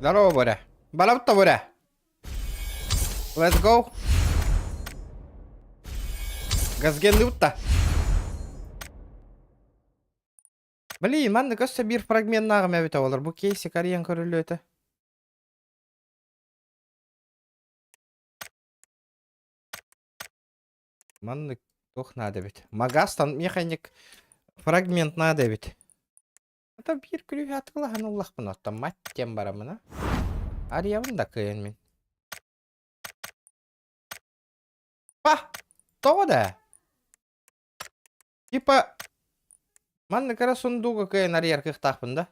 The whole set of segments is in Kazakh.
Здорово, Боря. Балапта, Боря. Let's go. Газгенді ұтта. Блин, маңды көсі бір фрагмент нағым әбіті олар. Бұл кейсі кариян көрілі өті. Маңды тоқ нады бет. Магастан механик фрагмент нады бет. Это бір күрі атқылы ғануллақ бұны отта. Маттен барамына. Ариявын да күйен мен. Па! Тоғы да. Типа... Маңды кара сундуға күйен арияр кықтақпын да.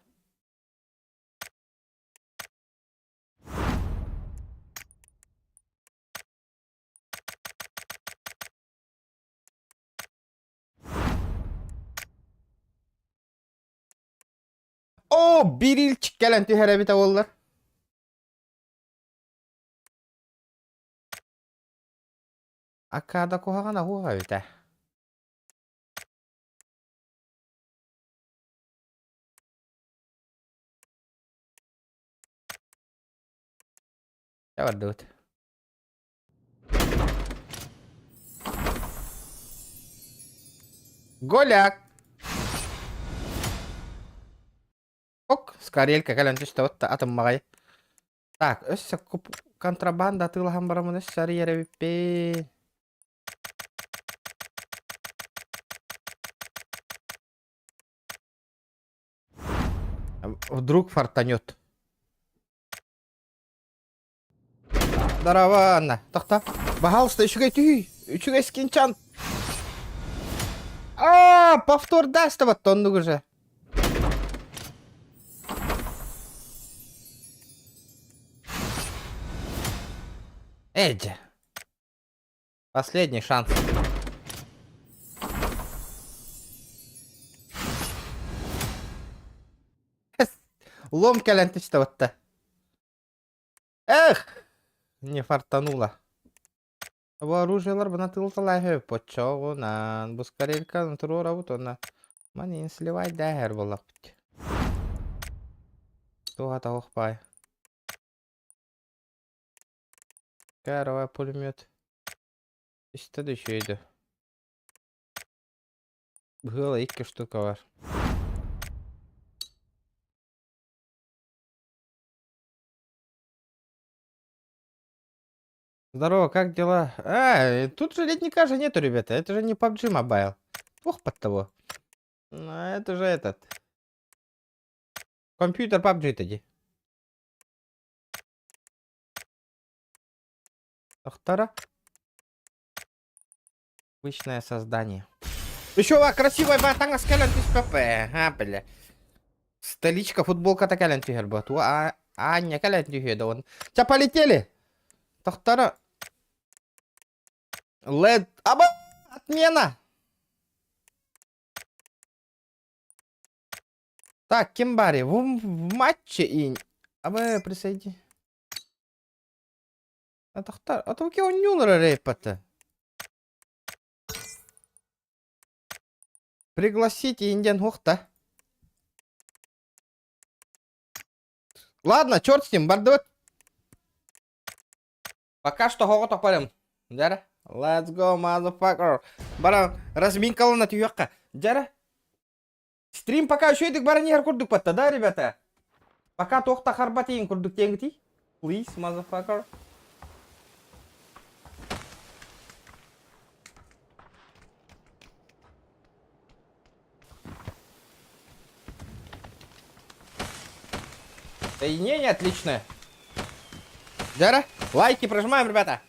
О, bir ilçik gelen tühere bite oldular. Akada kohagana huha bite. Ya var dut. Голяк. Ок, скорелька кален түшті отта атым мағай. Так, өссі күп контрабанда атылған барамын өссі әрі ері біппе. Вдруг фартанет. Здорово, Анна. Тоқта. Пожалуйста, үшіге түй. Үшіге скинчан. Повтор даст вот тонну уже. Эдди. Последний шанс. Лом калянтычта вот-то. Эх! Не фартануло. Вооружиялар бына тылталай почогунан. Бу скорельканы туру работона. Манин сливай дәһәр булак бит. Туга тагыкпай. Карова пулемет. İşte de şeydi. Было 2 штука var. Здорово, как дела? Тут же ледника же нету, ребята. Это же не PUBG Mobile. Ох, под того. Это же этот. Компьютер PUBG тоді. Доктора. Обычное создание. Еще красивая батанга с калентис ПП. Бля. Столичка, футболка такая лентигер бот. Не калентигер, да он. Ча полетели? Доктора. Лед. Отмена. Так, Кимбари, в матче и... присоедини. Доктор, а то у кого нюнера рейпата? Пригласите Индиан Хохта. Ладно, черт с ним, бардот. Пока что Хохот опарим. Джара? Let's go, motherfucker. Баран, разминкала на тюёка. Джара? Стрим пока еще едик баран ехар курдук патта, да, ребята? Пока Тохта харбатин курдук тенгти. Please, motherfucker. Соединение отличное. Джара? Лайки прожимаем, ребята.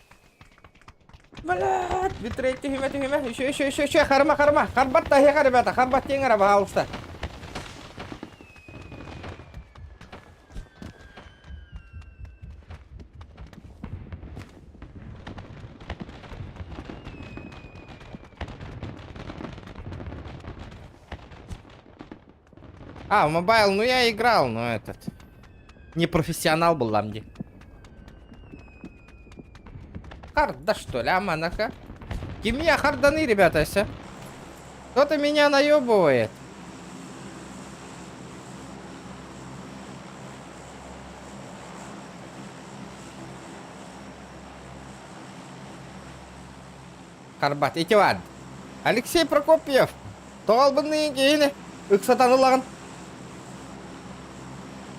Блядь, битрейт, тихо. Еще. Харма. Харбат тахека, ребята. Харбат тенгара, пожалуйста. В мобайл, ну я играл, но этот... Не профессионал был ламди. Харда что ли, аманаха? Кимия харданы, ребята, все. Кто-то меня наебывает. Карбат, эти вад. Алексей Прокопьев. Тоғал бұнның кейіні. Үксатанылағын.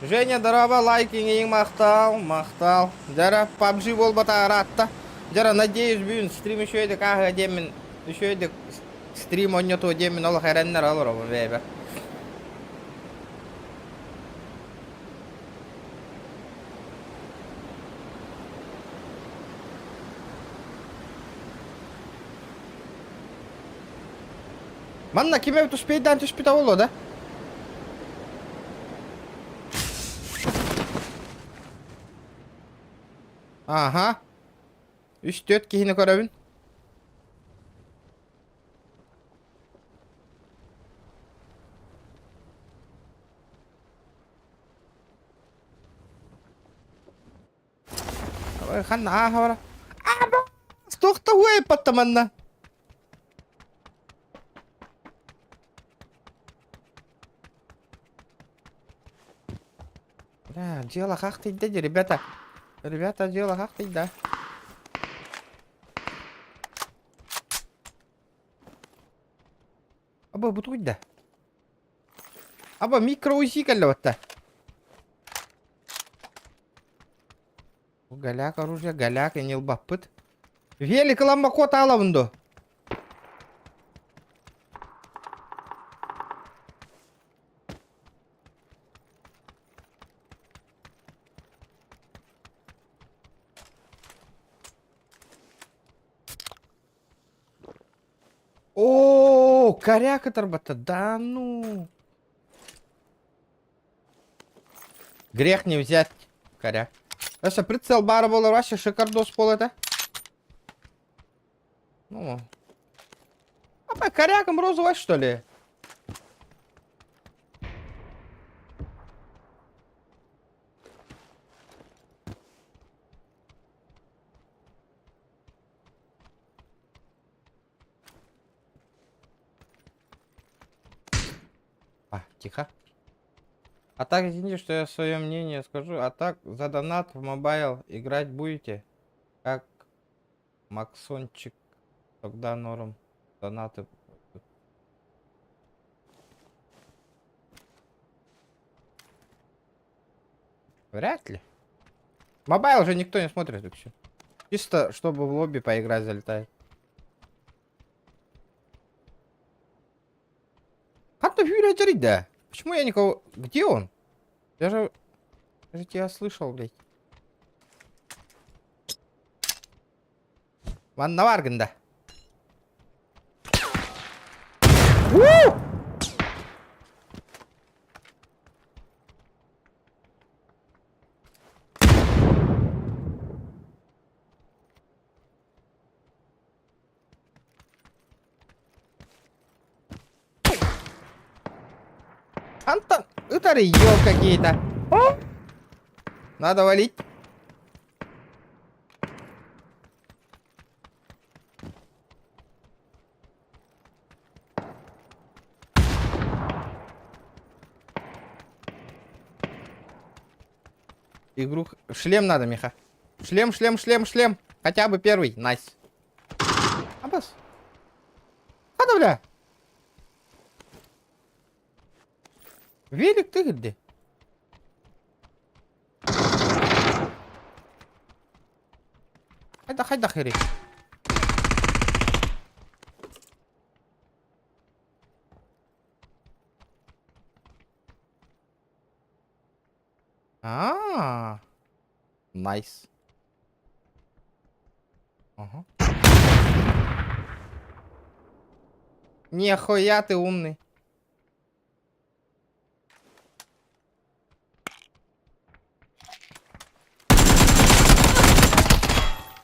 Женя, дорога, лайкинг, мақтал. Жара, PUBG бол бата аратта. Жара, надеюсь, бүгін стрим еще едік, ағы демін. Еще едік стрим ойнату демін, ол қайраннар алыр оғын, бейбі. Манна, кеме түспейден түспейді олы, да? Ага. 3-4 кейіні көрәбін. Қанна, аға бара. Аба! Стоқта хуай патта манна. Да, дело как ты, ребята. Ребята, дело как ты, да. Аба, бутуй, да. Аба, микро-узи калло-то. Галяк оружие, галяк, и не лбапыт. Велик ламбакот алавынду. О, коряка торбата, да ну. Грех не взять, коряк. Вообще прицел бара был вообще шикардос пол это. Ну. А по корякам розовой что ли? Тихо. А так, извините, что я свое мнение скажу. А так, за донат в мобайл играть будете? Как Максончик. Тогда норм. Донаты. Вряд ли. Мобайл уже никто не смотрит вообще. Чисто, чтобы в лобби поиграть залетает. Как-то Юрий терить, да? Почему я никого... Где он? Я же тебя слышал, блядь. Ван Наварган, да. Антон, это рыё какие-то. Надо валить. Игру... Шлем надо, Миха. Шлем. Хотя бы первый. Найс. Абас. Хада, бля. Велик ты где? Хайда хири. Найс. Ага. Нихуя ты умный.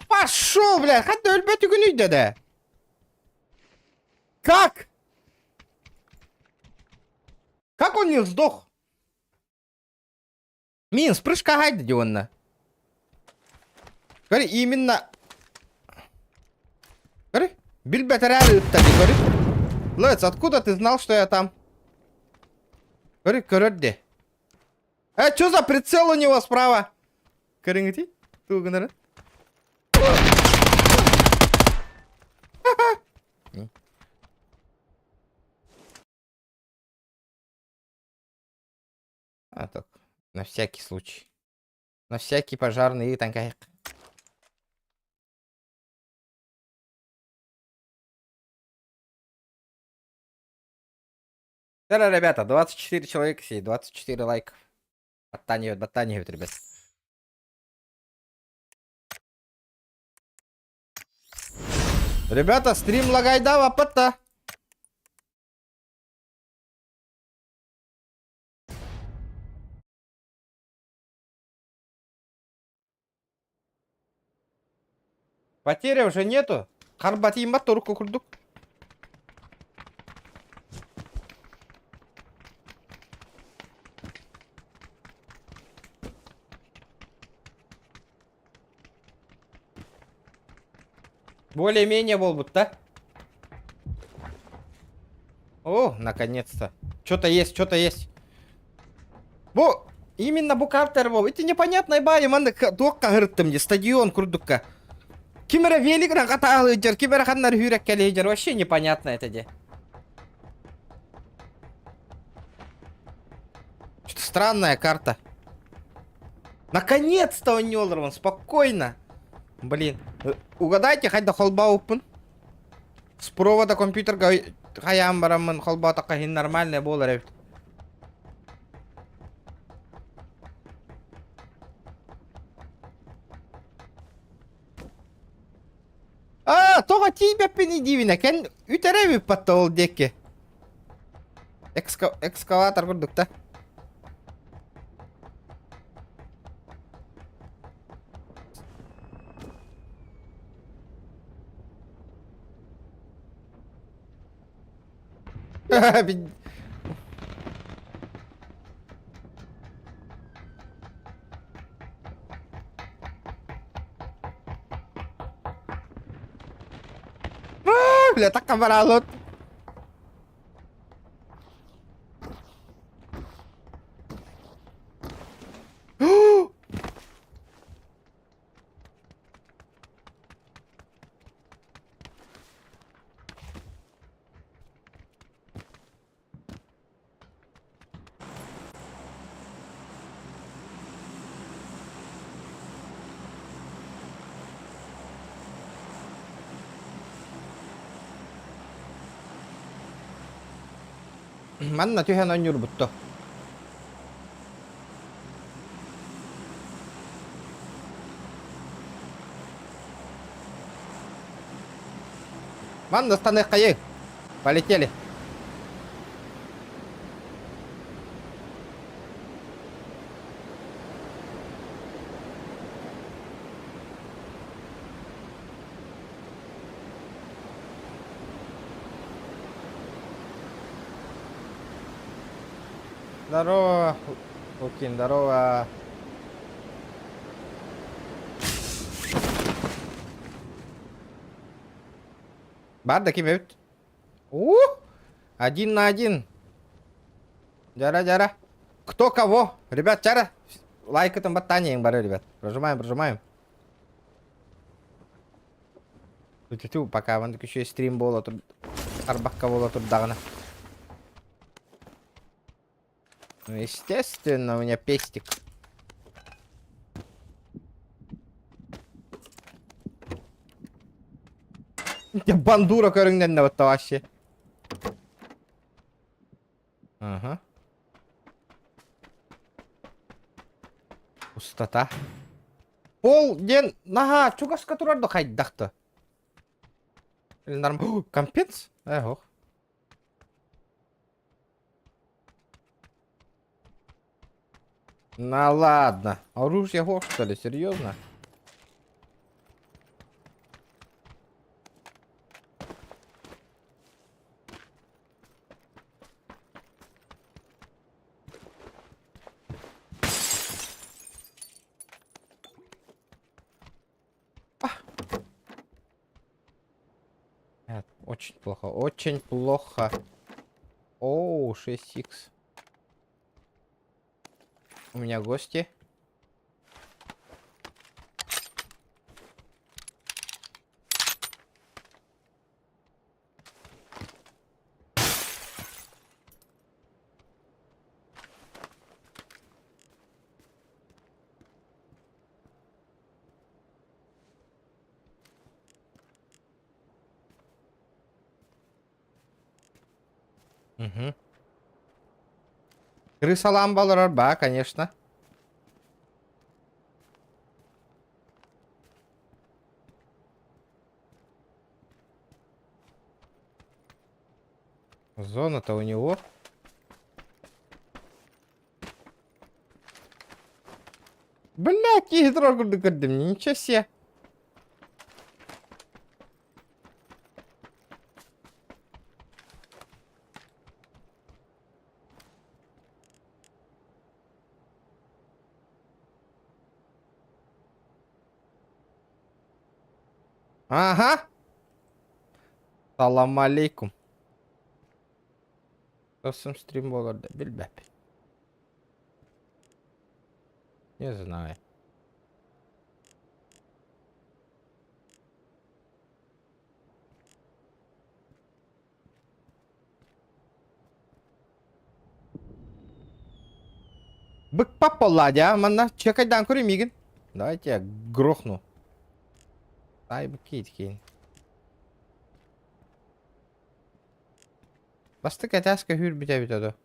Пошел, блядь, хотя өлбет үгінүйді да. Как? Как он не сдох? Мин, с прыжка гайды дионна. Говори, именно... Говори, бильбетеряли тади, говори. Лец, откуда ты знал, что я там? Говори, коротде. Что за прицел у него справа? Коренти? Ты угнали? аккуратней. А так, на всякий случай. На всякий пожарный и танкай. Да, ребята, 24 человека сидит, 24 лайка. Оттанивают, ребят. Ребята, стрим лагайдава пата. Потери уже нету. Харбатим турку курдук. Более-менее болбут, да? О, наконец-то. Что-то есть, что-то есть. Именно букартер бол. Это непонятно, бай, манда туакка хырттым де стадион курдукка. Кимера великрен катаалы жер, кимера ханнар хүрек келе жер. Вообще непонятно это де. Что-то странная карта. Наконец-то он не олдерман, спокойно. Блин, угадайте, хоть до холба упын. С провода компьютер хаям барамын холба такая нормальная была, ребят. Тога тебя пенедивина, кен үтереви паттол деке. Экскаватор курдук та. Bля, tak kamaralot. Manna tyhjän on jurbuttu. Манна, станы каек. Полетели. Здорово, Лукин, здорово. Бардак имеют. Один на один. Жара. Кто кого? Ребят, чара. Лайк это ботание, ребят. Прожимаем. Тю, пока вон еще и стрим было тут. Арбакка было тут дагна. Ну, естественно, у меня пестик. Бандура көрүңден вот вообще. Ага. Пустота. Пол ден нага чугаска турарды хайдакты. Или норм. Компенс? Ого. Ну ладно. Оружие го, что ли? Серьезно? Очень плохо, очень плохо. Оу, 6х. У меня гости. Угу. Крыса ламбалар ба, конечно. Зона-то у него. Блять, ядро кырдым, ничего себе. Ага. Салам алейкум. Тосым стрим боларда, билбеп. Не знаю. Бык попалади, а? Мана чекайдан көрмеген. Давайте я грохну. Ай, быкейт кейін. Басты кәтәскі хүр біте-бітеді.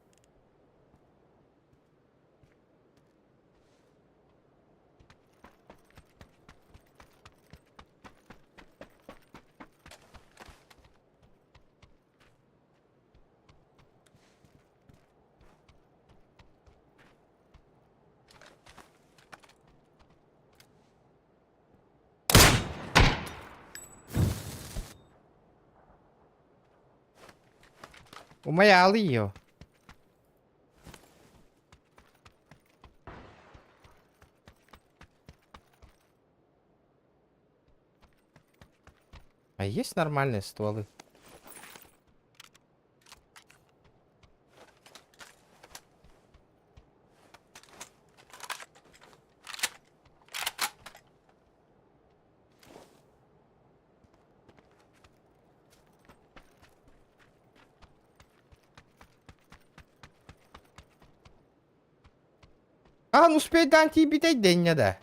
Умаяли ее. А есть нормальные стволы? А, ну успей данти битей день не да.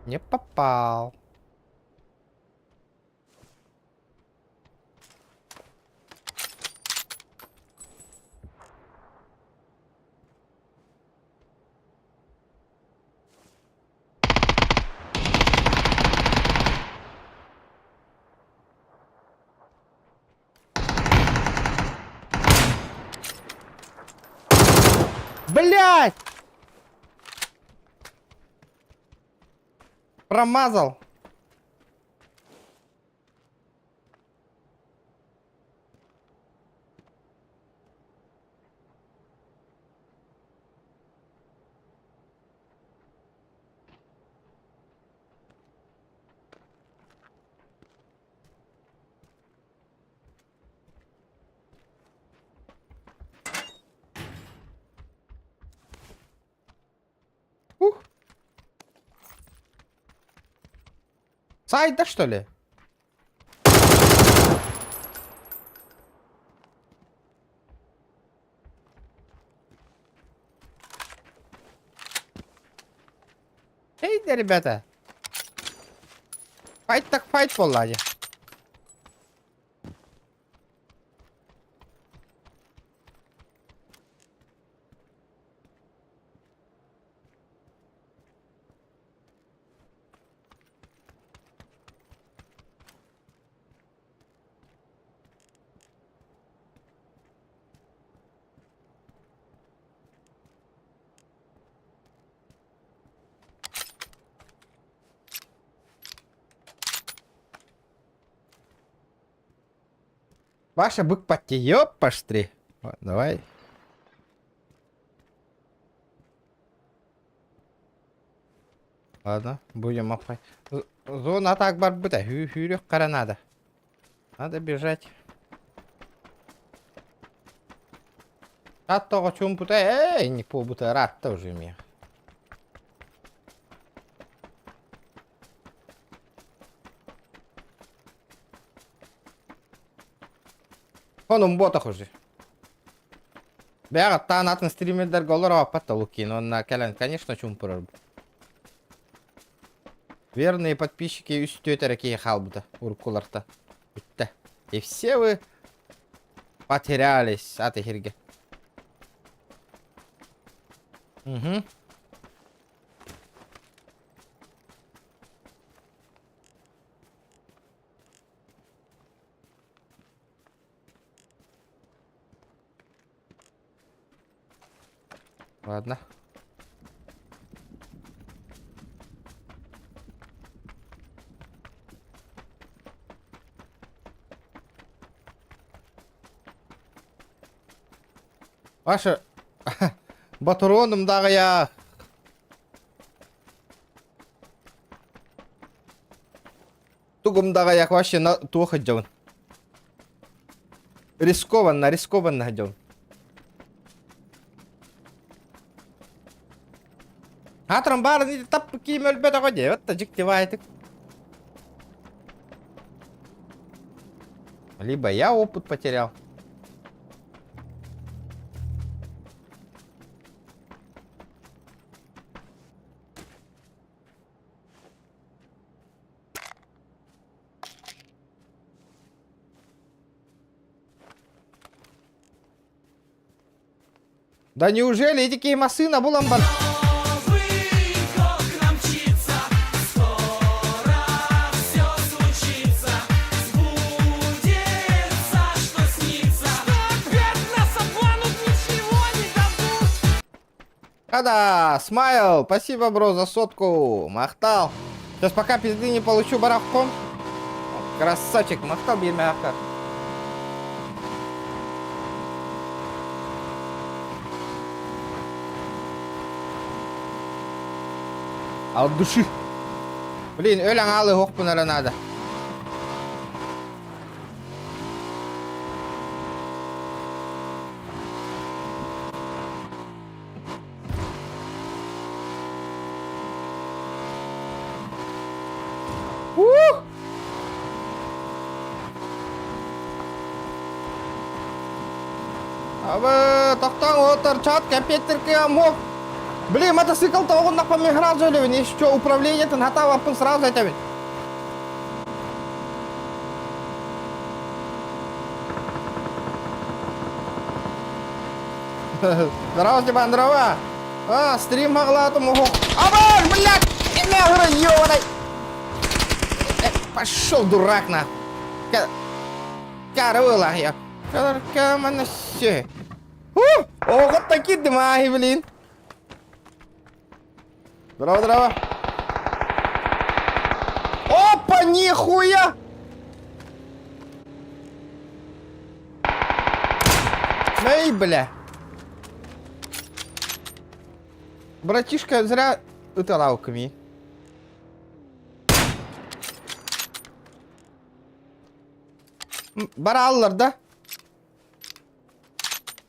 Не попал. Блять! Промазал. Ух. Сайда, что ли? Эй, да, ребята. Файт так файт, Володя. Ваша бык пати, ёпаштри. Давай. Ладно, будем опай. Зона так бар быта, хюрюх надо. Надо бежать. Аттого чум бута, не по бута, рад тоже мне. Onun бота хуже. Бяга таанатын стримердер голор апатта лукин, он на кален, конечно, чумпурар. Верные подписчики үстө терекей халбыта, уркуларта. Битте. И все вы потерялись от эхерге. Угу. Ладно. Ваша батуронымдағы я. Тугумдағы як вообще туох жауын. Рискованно жауын. Хатрам барын тап киім өлбеді ғой де. Отта жіктеп айтық. Либо я опыт потерял. Да неужели эти кеймасы был амбар? Да, Смайл, спасибо, бро, за сотку. Махтал. Сейчас пока пизды не получу барахком. Красавчик, махтал бирмяха. От души. Блин, өлең алы хоқпын әрі надо. Абы, тоқтан отыр, чат, капеттерке амок. Блин, мотоцикл-то он нахуй мне сразу или не что управление-то на того сразу это ведь. Здорово, Степан, здорово. А, стрим могла этому. Абы, блядь, нахуй, ёбаный. Пошел, дурак, на. Караула я. Камана все. О, вот такие дымахи, блин. Здорово, здорово. Опа, нихуя! Эй, бля. Братишка, зря это лауками. Бараллар, да?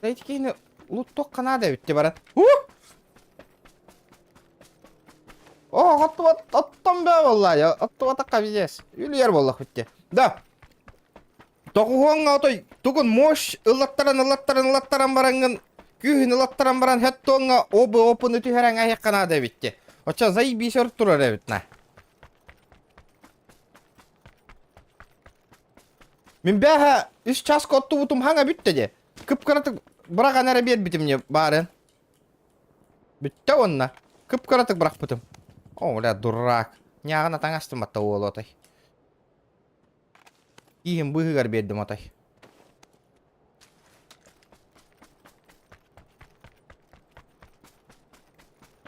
Дайте кейні луттоқ қана да өтте барат. О, аттан бе болла, атты атаққа бізес. Үйлер боллақ өтте. Да. Тоқуғанға отой, тұғын мош ылаттаран баранғын, күйін ылаттаран баран хэттоңға опын өті хәрәң аяқ қана да өтте. Оча зай бейсер тұрар өтіне. Мен бәға 3 час котты бұтым хаңа бүтті де. Кып-қаратық бұраған әрі бер бітім не барын. Бүтті онына. Кып-қаратық бұрақ бұтым. О, бля, дурак. Няғына таңастым атта ол отай. Иім бұғығар бердім отай.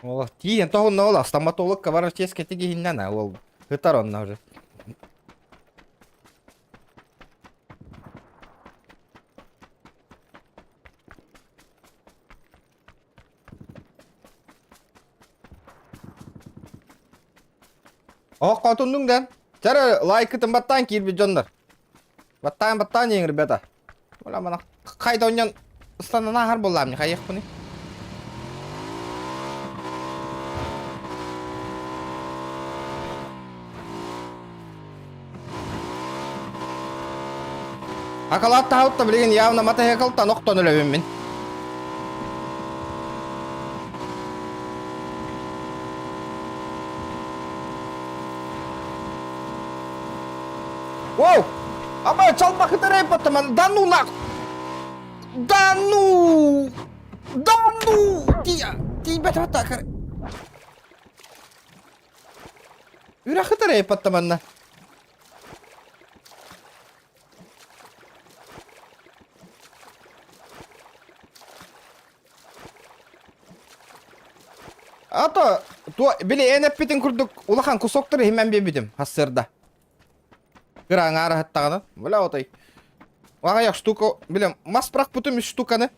Ола, тиген тоғынна ола. Стоматологқа барар тескетіге хиннана ол. Хытар онна уже. О, қотындың дән. Жәрі лайкытын баттан кейір бі жондар. Баттан ең, ребята. Ола, мана қайда оннан ұстанына ағар болам, не қайық бұны. Ақалатты хаутта білеген явна мата хекалттан оқтан өлөбім мен. Воу! Аба, çalma хытарай потом. Да ну нахуй! Да ну! Да ну! Ти бәтіп атта. Үра хытарай потом. Ато, биле энеп битин курдук улахан кусоктор химен бебидим хассырда. Гыран ара хаттаганы. Бля отой. Вага як штука, билем, маспрак бутум штуканы.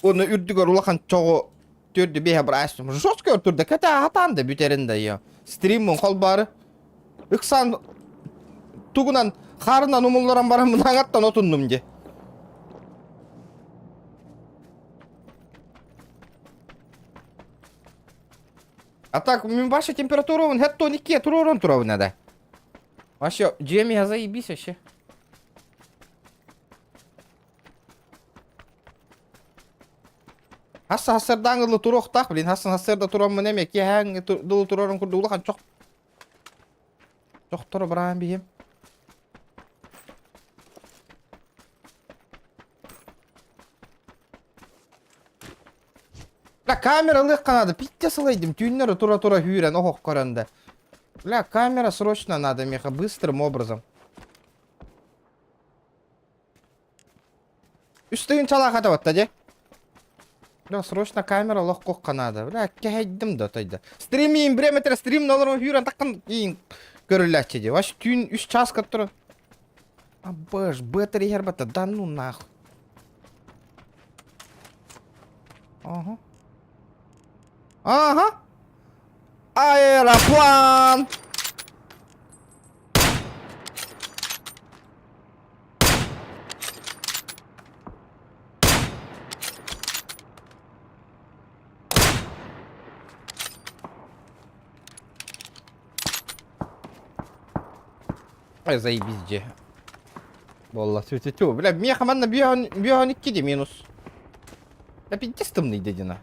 Оны үрдүгөр улахан чогу төрдү беха брастым. Жостко турда ката хатанды бүтеринде я. Стриммон кол бары. Ыксан тугунан харынан умулларан барам мынаңаттан отундум же. А так, ваша температура он хетто нике туророн туровна да. Вообще, Джейми, я заебись вообще. Хассырдан гылы туроқтақ, блин, хассырда турам мынеме, кең дылы туророн курды улахан чоқ. Чоқ туры бірайын бейім. Бля, камера лыққанады, питте сылайдым, түйінлері тура-тура хүйрен, оқ көрінді. Бля, камера срочно надо, меха, быстрым образом. Үстігін чала қата батта, де? Бля, срочно камера лыққоққа надо. Бля, кәйдім да, тайды. Стримейін, бір метр стрим нолырым хүйрен таққан кейін көріләтче, де. Ваш түйін 3 час көттірі. Абыш, бәтірі ер бата, да ну нахуй. Ага. Ага. Аэроплан. Ай, заебись, где. Волла, тю-тю-тю. Бля, мне команда бионикки де минус. Бля, пиздестымный дедина.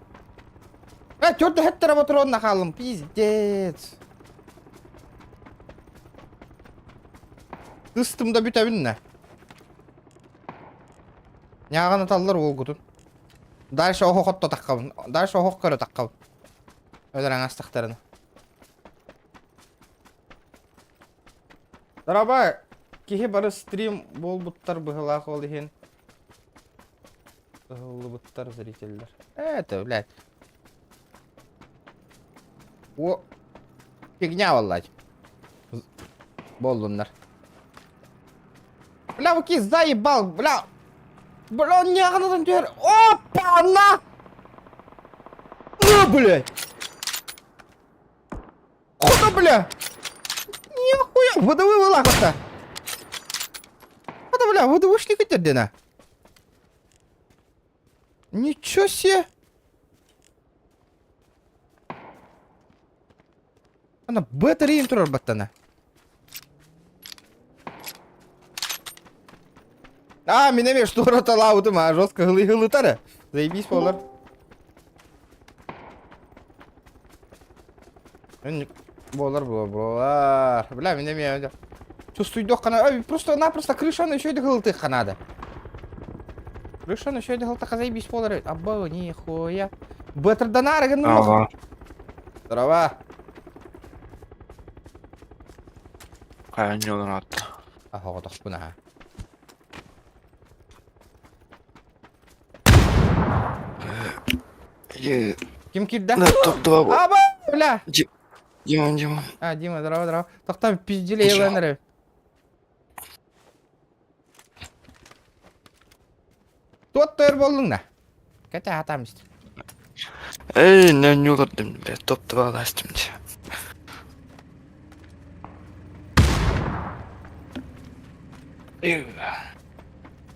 Бля, тёрді хеттер отыруын нақалым, пиздец. Дыстымда бүтәбінне. Яғаны талылар ол күтін. Дальше оқ отто таққабын. Дальше оқ көрі таққабын. Өдірен астықтарыны. Дараба, кеге бары стрим бол бұттар бұғылақ ол ехен. Бұғылы бұттар зрителер. Это, блядь. О, фигня, валлать. Болдундар. Бля, вы заебал, бля. Бля, он не агнадан тер. Опа, на! Ну, блядь. Куда, бля? Нихуя, водовый вылак-то. Куда, бля, водовый шли хотя-то. Ничего себе. Она батарея турар баттана. А, менеме что ротала аутома, жестко гылы тара. Заебись, полар. Болар. Бля, менеме. Чувствую дохана. Просто крыша еще и гылты ханада. Крыша еще и гылты заебись, полар. Або, нихуя. Бэтр донара, ага. Здорово. Кайын жолын атты. Ахоға тақпын аға. Кім келді? Топ-топ. Аба, бля. Дима. А, Дима, здорово. Тоқтам пизділі еленірі. Тот тойыр болдың да. Кәте атамыз. Эй, не олырдым, топ-топ аластым.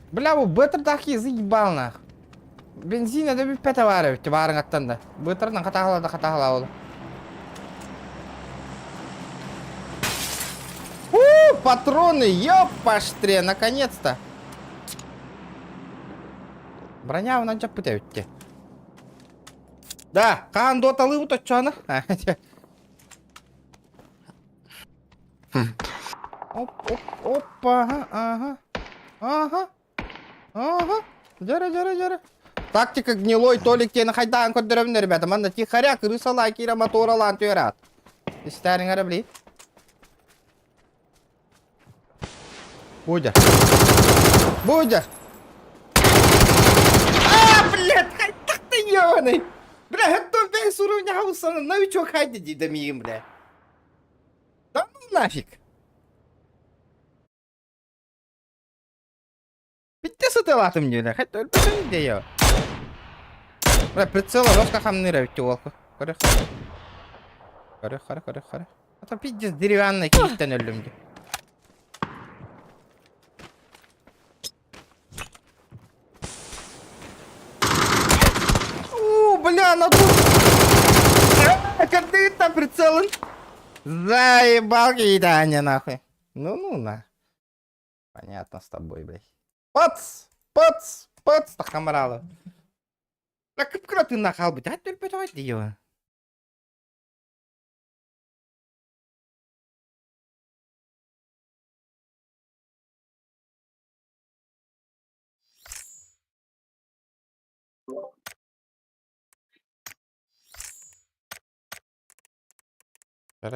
Бля, бұл бұтыр тақи заебал нах. Бензина да бір пәті бар өтті барын аттанда. Бұтырдан қатағала олы. Патроны, ёпаштре, наконец-то. Броня он анчап бұта өтті. Да, қан доталы бұта чаны. Оп, оп, опа, ага. Жара. Тактика гнилой Толик тені қайдан көндіремін, ребята. Манда тихаря, крысала, кира моторалан түйрат. Истәрің әрі білей. Будя. Блядь, как ты ёбаный! Бля, это весь уровень хауса, новичок хайди дидамием, бля. Да ну нафиг. Bitti sıtılatım diyor. Hatta ölmüşüm diyor. Bля, прицела жестко хамныра ведь волку. Хары. Это пиздец деревянный киттен öldüm diyor. Бля, на тут. Как ты там прицелен? Заебал кидание нахуй. Ну на. Понятно с тобой, блядь. Пац! Так камаралы. Так кто ты нахал, блядь? А ты давай ее.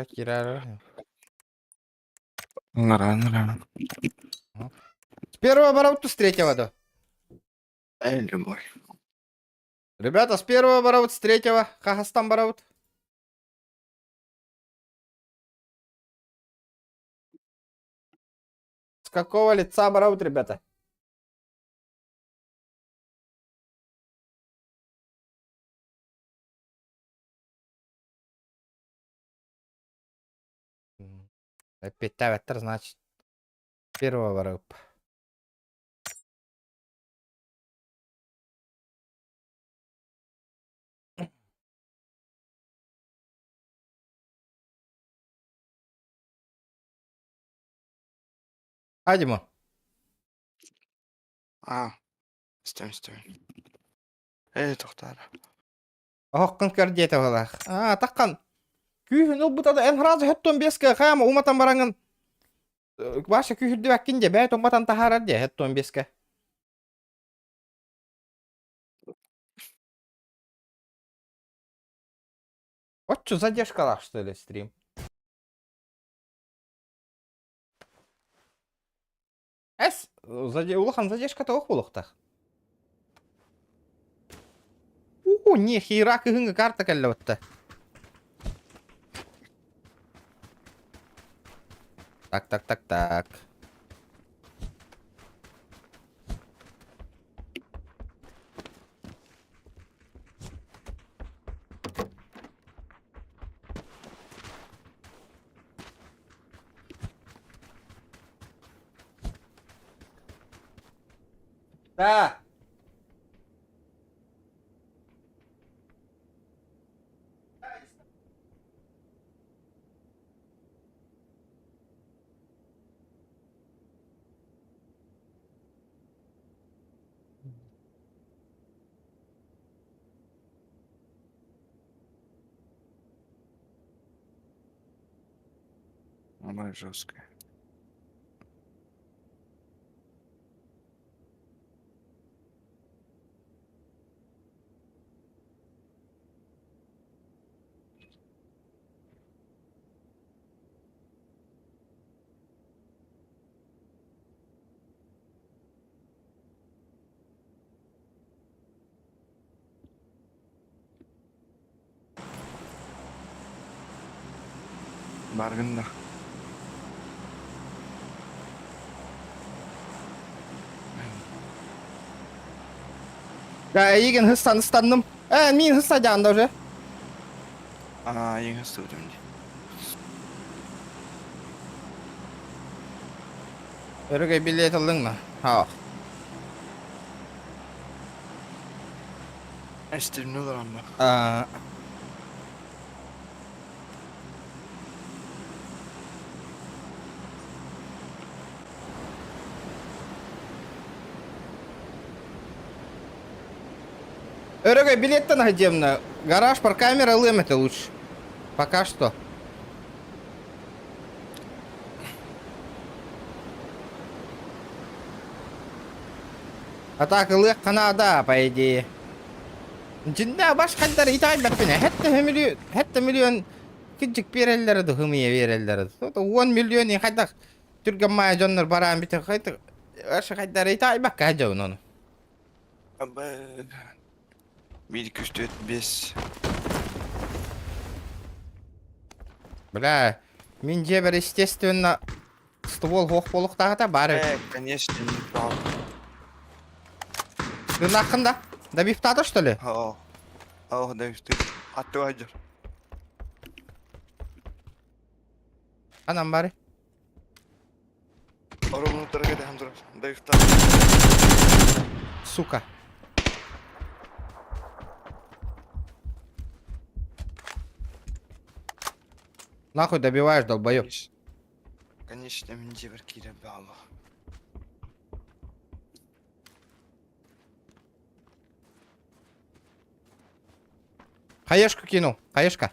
Кира. Нора. С первого оборота, с третьего, да. Любой. Ребята, с первого оборота, с третьего. Хагастан оборот. С какого лица оборот, ребята? Опять тавятер, значит. С первого оборота. Адимо. Стой. Тоқтар. Оққын кәрдеті олақ. Таққан. Күйін ұлбытады әнхразы хөттон беске қайама уматан бараңын. Башы күйірді бәккенде бәйт уматан тахарар де хөттон беске. Вот что задержка, что ли, стрим? Улахан задержка-то оқулықтақ. Не, хейрак игіңгі карта кәлі өтті. Так. Да. Она жесткая. Баргында. Да, еген станdım. Мен станды уже. Ең студиум. Өрге билет алдың ма? Estevin olur ama. Өрге билеттен хотим. Гараж, паркамера, лым это лучше. Пока что. Атакылы Канада, по идее. Жинда баш кайдар итайбат бene. Хетте миллион кичик берелер да хымыя берелер. 10 миллион кайдак түргөн май жоннор баран бите кайда. Аша кайдар итайбак кажа уну. Абы. 1, 2, 3, 4, 5. Бля, мен же бір естественно ствол хоқ болуқтағыда бары. Конечно, не прав. Ты нахында? Добивтады, что ли? Ох, да и ты. А ты один. Анам бары. Ровно дорогая, Андрей. Да и ты. Сука. Нахуй добиваешь, долбоёб. Конечно, мне деверки ребята. Хаешку кинул. Хаешка.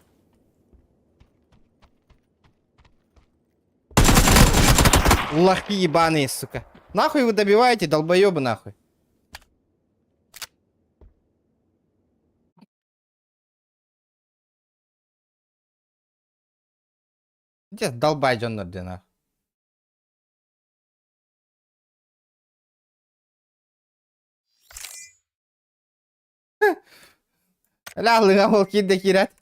Лохи ебаные, сука. Нахуй вы добиваете, долбоёбы, нахуй. Где долбай, Джоннор, где нахуй. Ля, лыгамол кидде кират.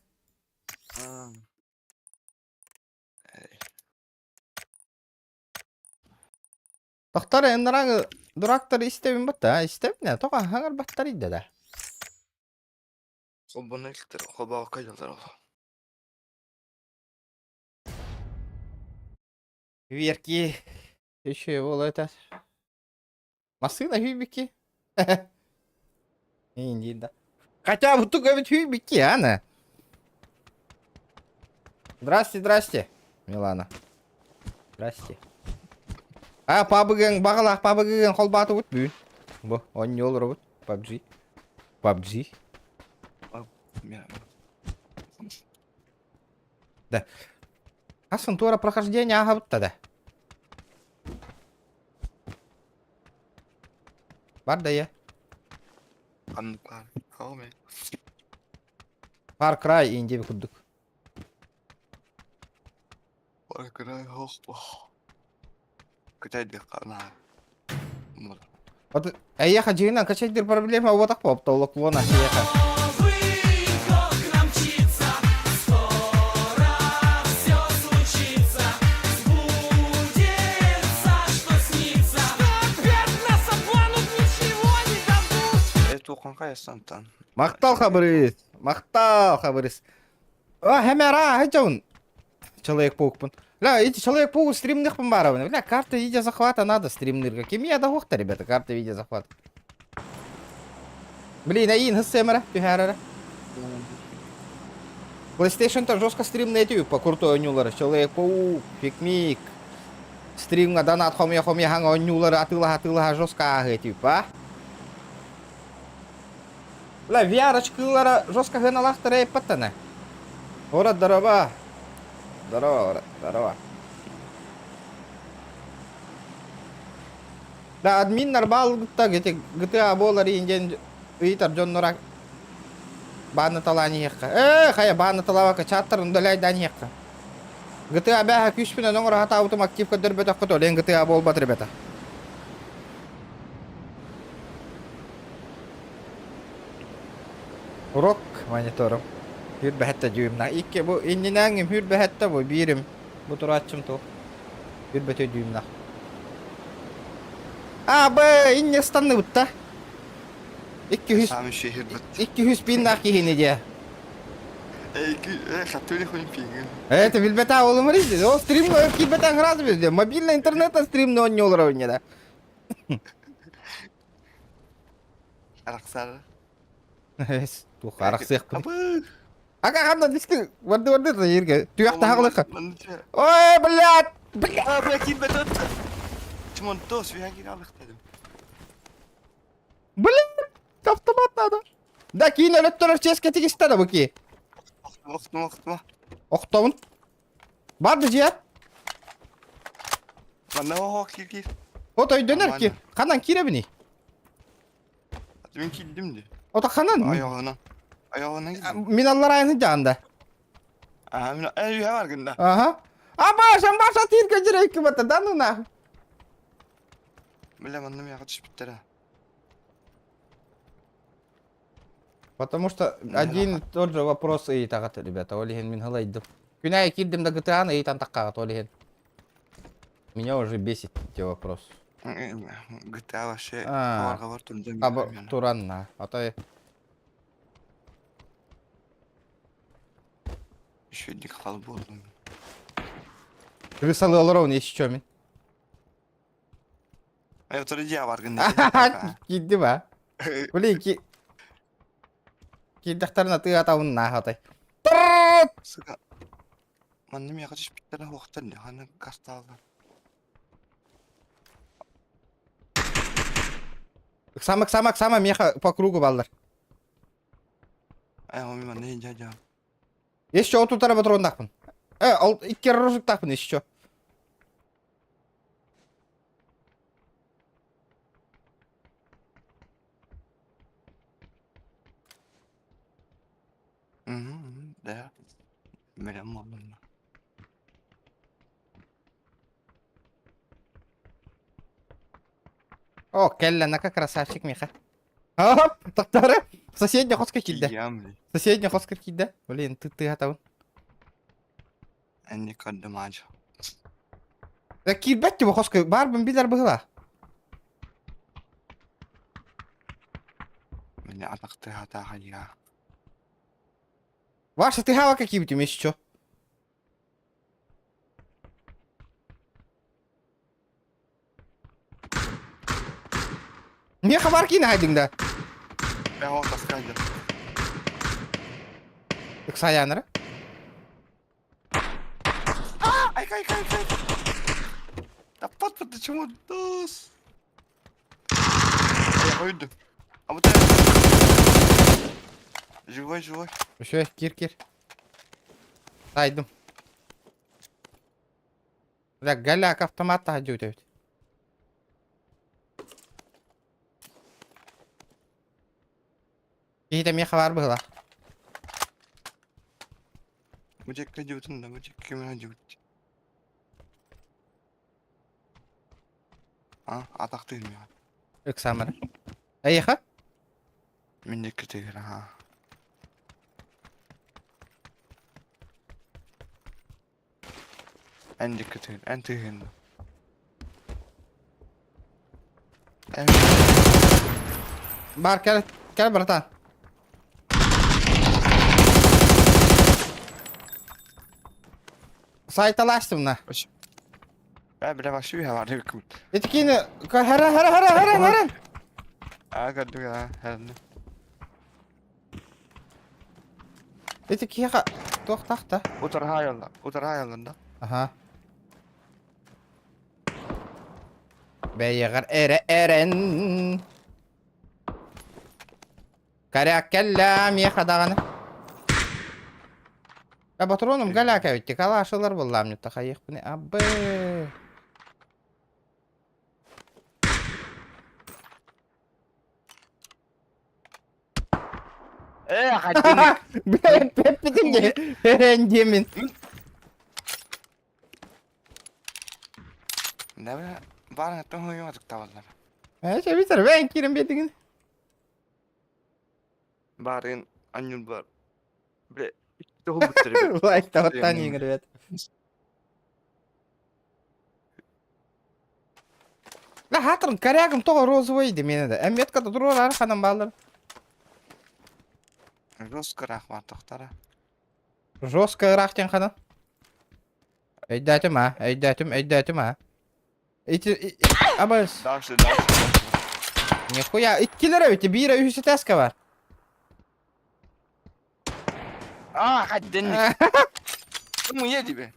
Тоқтар энраңы дурактар истебин бата, истебин, тоқа хаңар баттар идде да. Хоббаны илтер, хоббаға қайдалар ол. Верки. Еще вот это. Машина хюбики. Инди, да. Хотя вот тут говорит хюбики, Анна. Здрасте, здрасте, Милана. Здрасте. А, пабыгын, бағалақ пабыгын қолбаты өт бүйін. Бұл, он не olur өт. PUBG. PUBG. Да. Асын тура прохождение ага бұтта да. Бар да я. Far Cry инде bir kurduk. Far Cry hoştu. Качать дыхание. Вот, а ехать жина, качать дыр проблема, вот так поп, то локлона ехать. Қанқай астантан. Мақтал хабарыс. О, хэмера, хэчаун. Человек-паук. Ля, эти Человек-паук стримных помбарованы. Ля, карта видеозахвата надо стримнырга. Кемия да хохта, ребята, карта видеозахвата. Блин, аин, хэсэмера, тюхарара. PlayStation-то жестко стримные тюпа, крутой нюлар. Человек-паук, пикник. Стримга донат хомия ханга нюлар, атыла жестко ага тюпа. Бля, VR-очкылары жестко гыналақтыр әйппаттаны. Ора, здорово. Здорово. Да, админнар балгытта GTA болар инден ыйтар жоннора баны таланы еққа. Хая баны талавака чаттырын доляйдан еққа. GTA бәға күшпінен оңыр хата автомактивка дөрбет аққыт олен GTA болбат, ребята. Урок монитором. Hür behette düğümler. İlk bu indinengim hür behette bu birim. Bu tur açım to. Hür behette düğümler. Abi inne stanlı butta. 200 Sami şehir bit. 200 bin nakihini diye. Хатули хуй пигин. Это билбета олым ризди. О стрим килбетен раз bizde. Мобильный интернет стрим не он уровня да. Араксар. Tuh arak sih. Agak kan diski. Waduh terakhir tuyak tahak lek. Ой, блядь. Блядь, бетон. Чему дос вяги алых dedim. Блядь. Автомат надо. Да кейін өліп тұрып ческе тегістеді бұл ки. Оқтыма. Оқтауын. Барды жия. Мана оқ кир. От ой дөнер ки. Қанан кире біні. Demin kildim de. O da kanan. Ayağına. Ayağına gittim. Minallar aynı canda. Aha, öyle var gında. Aha. Ama sen başa tir kaçırayım ki bata danına. Бля, man мне хочешь биттер. Потому что один и тот же вопрос и так, ребята. Олихин мин халайдым. Күнә килдем до GTA и там такая Олихин. Меня уже бесит эти вопросы. GTA вообще А. хабар турда Аба туранна. Ата еще дик хал болдум. крысалы олорон еще мен. Ай, отыр дия бар гында. Кидди ба. Блин, киддахтарына ты атауын нахатай. Сука. Man мне хочешь биттер вақтан да хана касталга. Самак, меха по кругу балдар. Ай, он man не жажа. Еще от утара патрондақпын. Ал икки рожуктақпын еще. Да. Берем болдум. О, келланака красавчик меха. Оп, тақтары. Соседня хоска килді. Ямли. Соседня хоска килді. Блин, ты атауын. Анни кадды мажа. Да килбәтті бұл хоска. Барбын билер бұғыла. Мне атақты хата хая. Ваша ты хава какие будем еще? Не хабарки найдың да. Я вот таскайда. Ксаяныры. Ай. Да подпад, ты чему дос? Я уйду. А вот это... Живой. Еще кир. Сайдым. Бля, галяк автоматта хадю өтөбүт. Кейте меха бар бұғыла. Бөжекке жібітін да, бөжекке мен жібіт. Атақты елме. Өксамыры. Әйеха? Мен де кіртегір, Әнде кіртегір, ән тегін. Бар, кел братан. Сайталаштым на. Бля, баши bir var değil mi? Etikini herren. Gördük ya, herhalde. Etiki yaka. Toqtaqta. Otur hayalında. Aha. Beygar eren. Каряк келлам ехадағаны. Патроным галяка өтті. Калашылар болам нетті қайық бұны. Абы. Хатинник. Блин, пеппетинге. Рендемин. Ne be? Bana ettim uyumadık tavallar. Şey bitir ben kirim bedingin. Bari anjul var. Bre, işte o bitti. Лайк таваттан еңір бет. Да хатырын корягым тоғы розовый де мені де. Әмметкада тұрыр арқанан балыр. Роскарах var tohtara. Жестко рахтен қанан. Әйдәтім а. Абыз. Дальше. Нихуя. Иккілер өте бейірі үйсі тәскі бар. Хатинник. Кому еді be?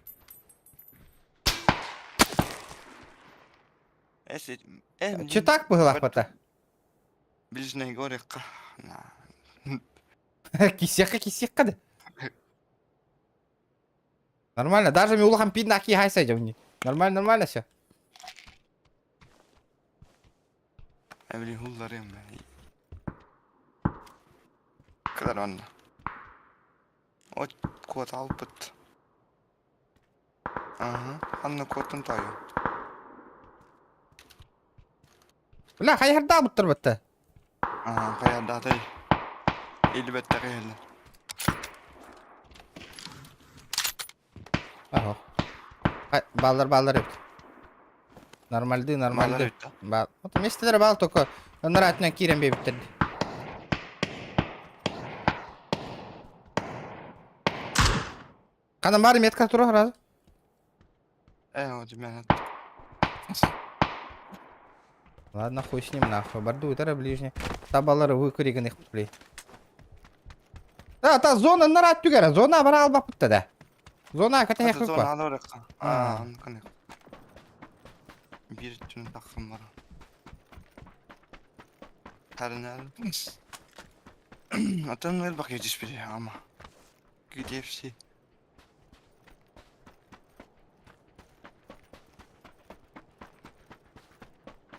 Читак бұғылақ бата. Ближний горек. Кисек қады. Нормально. Даже мен улахан пидна аки хайсайдым. Нормально все. Evli hullarım ben. kadar anla. O kod alıp. Aha, anla kodun tayo. Ulan hayırda bıttır bıttı. Aha, kaya datay. Elbette kayarlar. Aho. Ballar yok. Normaldi. Mallar öttü. Bal. Oto mestelere bal toko. Onlar atına kirem be bitirdi. Kanım bari metka turu razı. O димянат. Ладно, хуй с ним нахуй. Бордует, ближний. Та баллары выкуриган их блин. Та зона нарат түгәрі. Зона бара албап бітті да. Зона кәте яқып Zona бар. alır ka. Anladım. Bir tün takım var. Terner. Atan ver bakıyor hiçbiri ama. Gidiyor şey.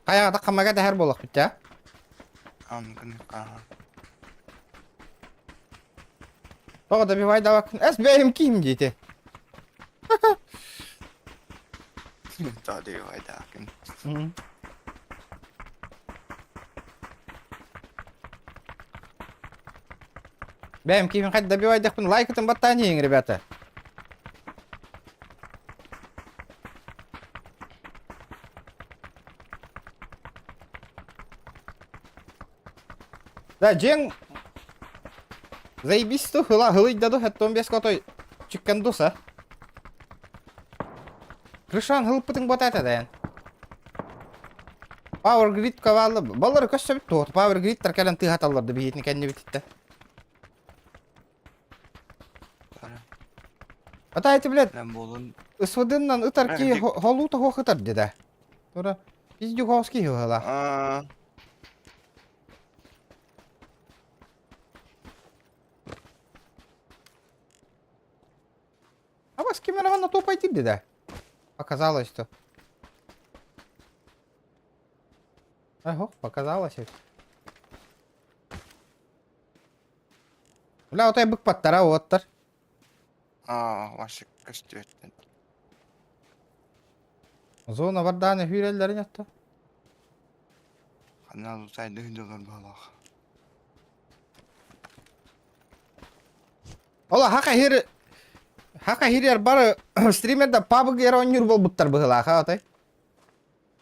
Қаяғда қамаға дәһәр болық бітті. Anladım. Aha. Тоғы да бивай да бакын. Әс бәйім кейім дейді. Daha değil hayda. Бәйім кейім қайды да бивай дәқпін. Лайкытын баттан ең, ребята. Да, жең... Заебись ту, хылый даду, хәтті 15 котой чүккен дуса. Крышан хылып бітің бота әтәдәйін. Power Grid кавалы. Балары көшсі бітті оты. Power Grid таркалан тыға аталарды бейетіне кәнне бітті. Ата әйті білет, Lan bolun. ысвыдыннан ытар ки холута хоқытар деді. Тора, пиздю хоски хыла. А вас кемеровано то пойти деді. Показалось, что... Ого, показалось. Бля, отай бік паттара оттар. Ваши костюм. Зона барданы хүйрелдерін ятты. Kanal saydı hündürler balak. Ола, хака хирер бары стримерда PUBG ер ойныр бол бұттар бұғыла, ха, отай.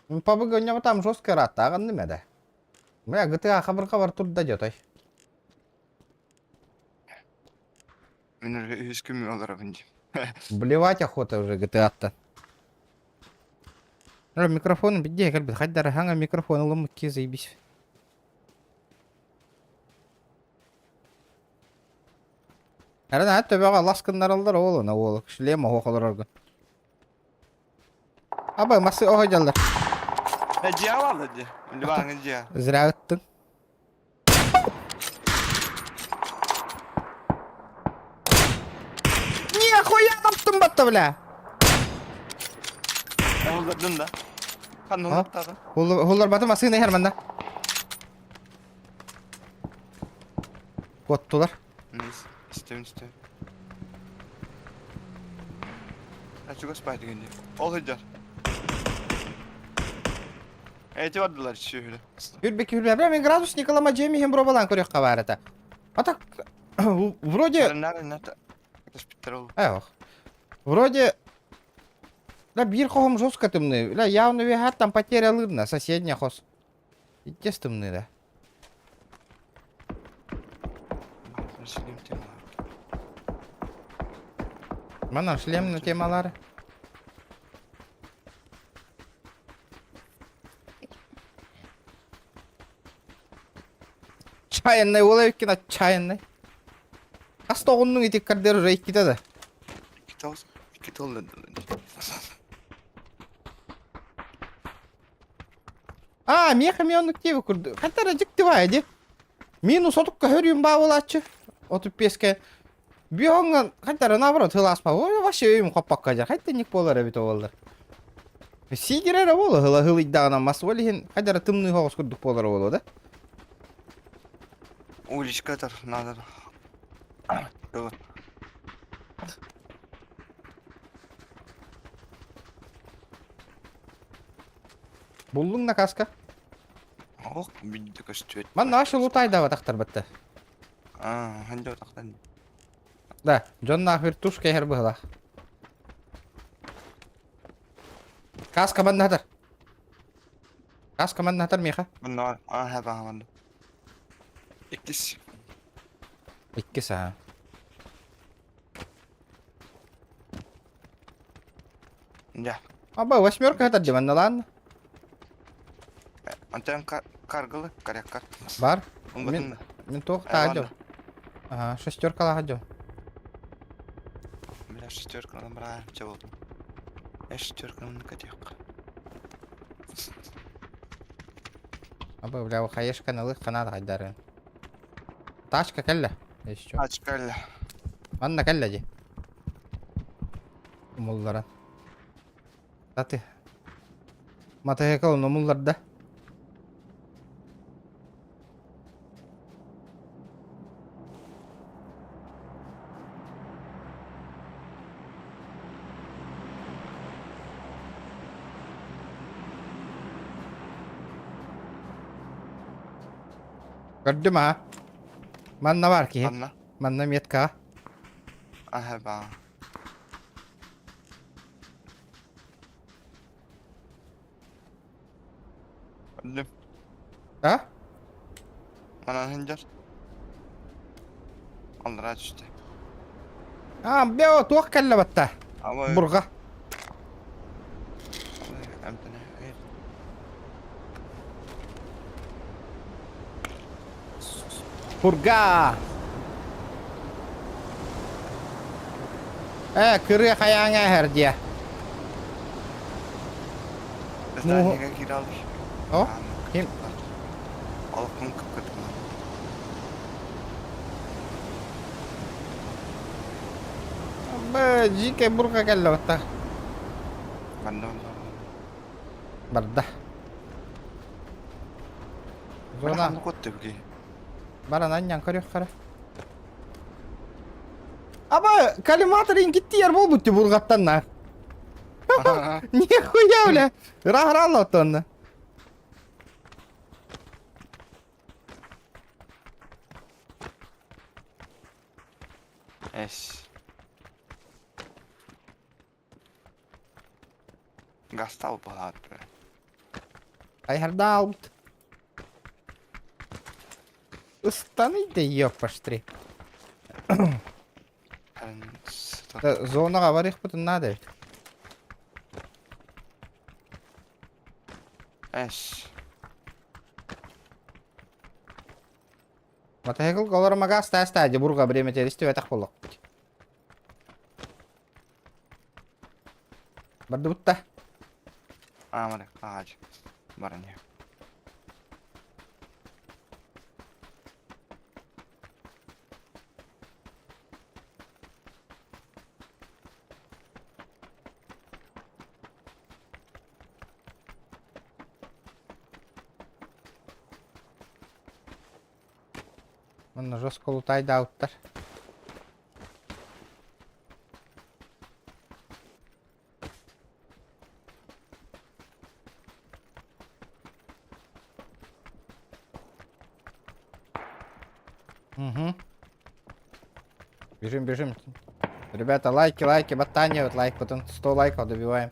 PUBG ойнaba там жестко ратта, ағын неме да. Бля, GTA қабырға бар тұрда жотай. Мен уже үскімі олар бінде. Блевать охота уже GTA-та. Микрофон бедде, как бы, хоть даже ханга микрофон ломки заебись. Әрін әтті бәға ласкындар алдар олына олық. Шлема оқылар орғын. Абай, масы оға жалдар. Диа var dedi. Livanı diya. Зря өттің. Нихуя таптың батты, бля! Oğulladın da. Kan oğulladın. Олар баты масыгын әйхерманда. Коттулар. Neyse. İstemiyorum. Açık spaydı gönde. Olacak. Eti vardılar şöyle. Хүрбе, бля, мен градусник алама жемейхен бро балан көрек қабарыта. А так, вроде... Nerede? Arkadaş bitter oldu. Эх, вроде... Да, бир хохом жестко тымны. Бля, явно вегат там потеря лырна, соседняя хос. Идте стымны, да. Şimdi tema. Мана шлемный темалары. Чайынный олай өткен чайынный. Аста оғынның етек кардері жайып кетеді. İki tolladı. Меха миондық теві күрді. Қайтара жікті бай, де. Минус отыққа хөрейін ба олатшы. Отып беске. Бионған қайтара наоборот хыласпа. Ой, вообще өйім қоппаққа жар. Қайта нек болар әбет олар. Сигерері болы хылыйдағына мас олейін. Қайтара тымны хоғыз күрдік болар олы, да? Уличка надо Dur. Buldun da kaska. Oh, bir köstüet. Man naşı lutayda vataqtar batta. Hangi otaktan? Da, John na virtuş keher bıhla. Kaska man natar. Kaska man natar miha. Bunlar, heba hamandı. İkisi. İki saha. Ya. Aba, восьмерка hatar di man lan. Anten kargalı, karyakar. Бар. Ungatın da. Мен тоқта аджо. Ага, шестеркалар аджо. Бля, шестеркадан бір айрықша болдым. Шестерканың катек. Аба, бля, хаешка налых канат хайдары. Тачка келла. Еще. Açıklarla. Анна келла ди. Умуллара. Тати. Матаекал номулларда. Gördüm ha. Manna var ki. Anla. Manna metka. Heba. Öldüm. Ha? Bana hıncar. Allah razı işte. Ha, beo tuak kella batta. Ama Burga. Emtine. Burga. Kırıya kayağına her diye. Mesela ne kiralık. O? Kim? Alıkın kıpkırtma. Ba, jike burga kella batta. Ben de ondan. Barda. Bana Zona. hangi kotte ki? Bana nanyan karıyor kara. Aba, kalimatların gitti yer bol butti burgattan na. Нихуя, бля. Раграло тонна. Es. Gastava porrada, velho. Айхарда алт. Ыстаныйды ёпаштри. Зонаға барық бұтын нады. Es. Матахекл колорымага ста-стади бурға біреметер істі өтақ болық. Барды бұтта. Амаре, ağaç. Baranya. Мұны жосқа ұлтайды ауыттар. Угу. Бежим, бежим. Ребята, лайки, лайки, ботание, вот лайк, потом 100 лайков добиваем.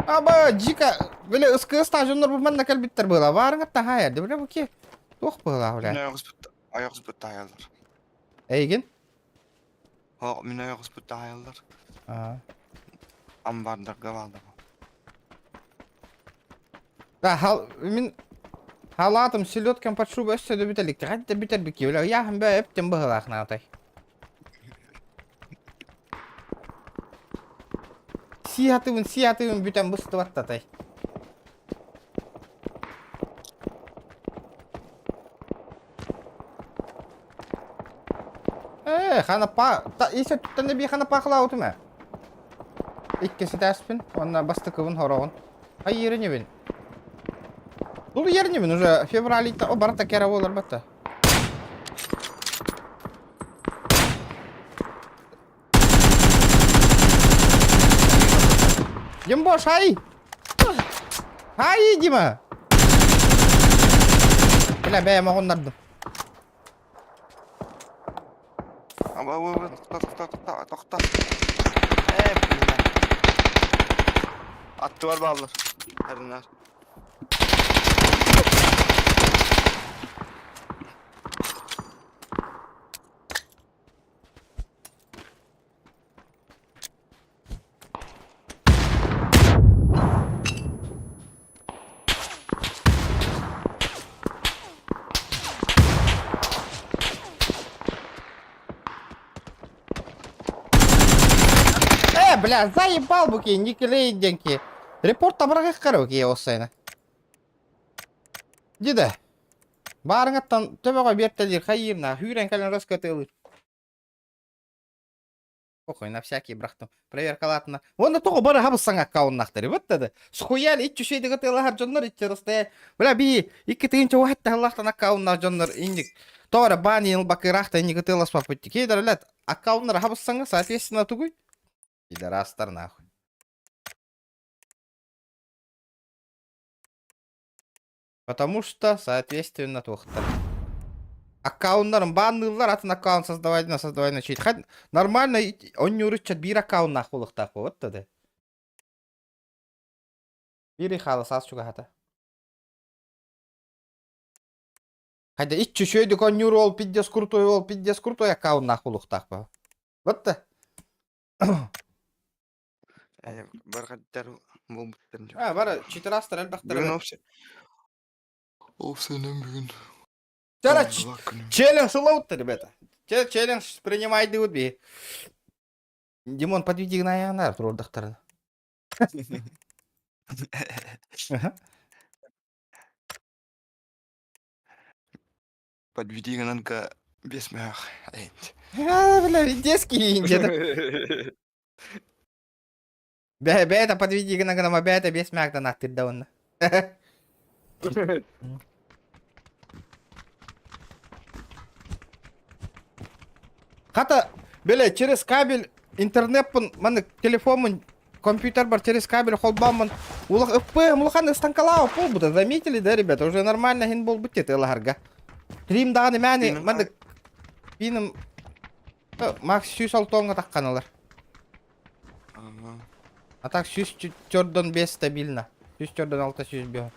Аба, Джика, бля, ысқы стажонлар бұл манна кәлбеттер была. Барыңа таға ерді, бля, бұке. Тоқ была, бля. Ayak zıpıttı hayallar. Эйген? Min ayak zıpıttı hayallar. Ambardır gavaldı. Да, мен халатым селедкам под шубу өссе дөбітелік. Ғадда бітер біке, бля, яғын бә өптен бұғылақ нағытай. Сиятывын бүтен бұсты баттатай. Хана па... Есе түттенде бей хана пақыла аутыма. Иккесі тәспін, онна басты күбін хорағын. Ай ері не бен? Бұл еріне мен уже февраль-та, о, барата кәрі олар бәтті. Дембош, ай! Ай, Дима! Бля, бәйім оғындардым. Тоқта. Блин. Attı var bağlar. Erinler. Бля, заебал буки, никелей деньги. Репорт табырға қарау кей осайна. Деді. Барыңаттан төбеға бертелер қайырна, хүйрен кәлін раскөтелер. Похуй, на всякий брахтым. Проверкалатына. Онда тоғы бары хабыссаң аккауннақтары. Вот деді. Схуял, итчу шейді ғытылағар жонлар итчі растая. Бля, би, икі тегінші уақытта ғылақтан аккауннақ жонлар индік. Тоғыра баны ел бақы рақта индік ғытыласпап бітті. Кейдер, ләт, аккауннар хабыссаңа, соответственно, тугуй. Пидорастар нахуй. Потому что, соответственно, тухтар. Аккаунттарын баннылар атын аккаунт создавать начать. Хоть нормально он не урычат бир аккаунт нахулых такой. Вот тогда. Бири халас асчуга хата. Хотя ич чуть-чуть он не урол пиздец крутой аккаунт нахулых такой. Вот-то. Баргаттар бұл бұттарын жоқ. Бара 4 астар әлбақтар. Бүгін Овсенен бүгін. Челлендж улауты, ребята. Челлендж принимайте удби. Димон, подведи на янар, трудахтар. Подведи гананка без мях. Бля, детский инди. Бета подведи гананка бета без мях да нахты даунна. Хата, бля, через кабель интернет пун, маны телефон, компьютер бар через кабель холбамын. Улах мулхан станкалау пол бута, заметили, да, ребята? Уже нормально хин бол бутет элахарга. Трим даганы мәни, маны биным макс 106 такканалар. А так 104 без стабильно. 104 105.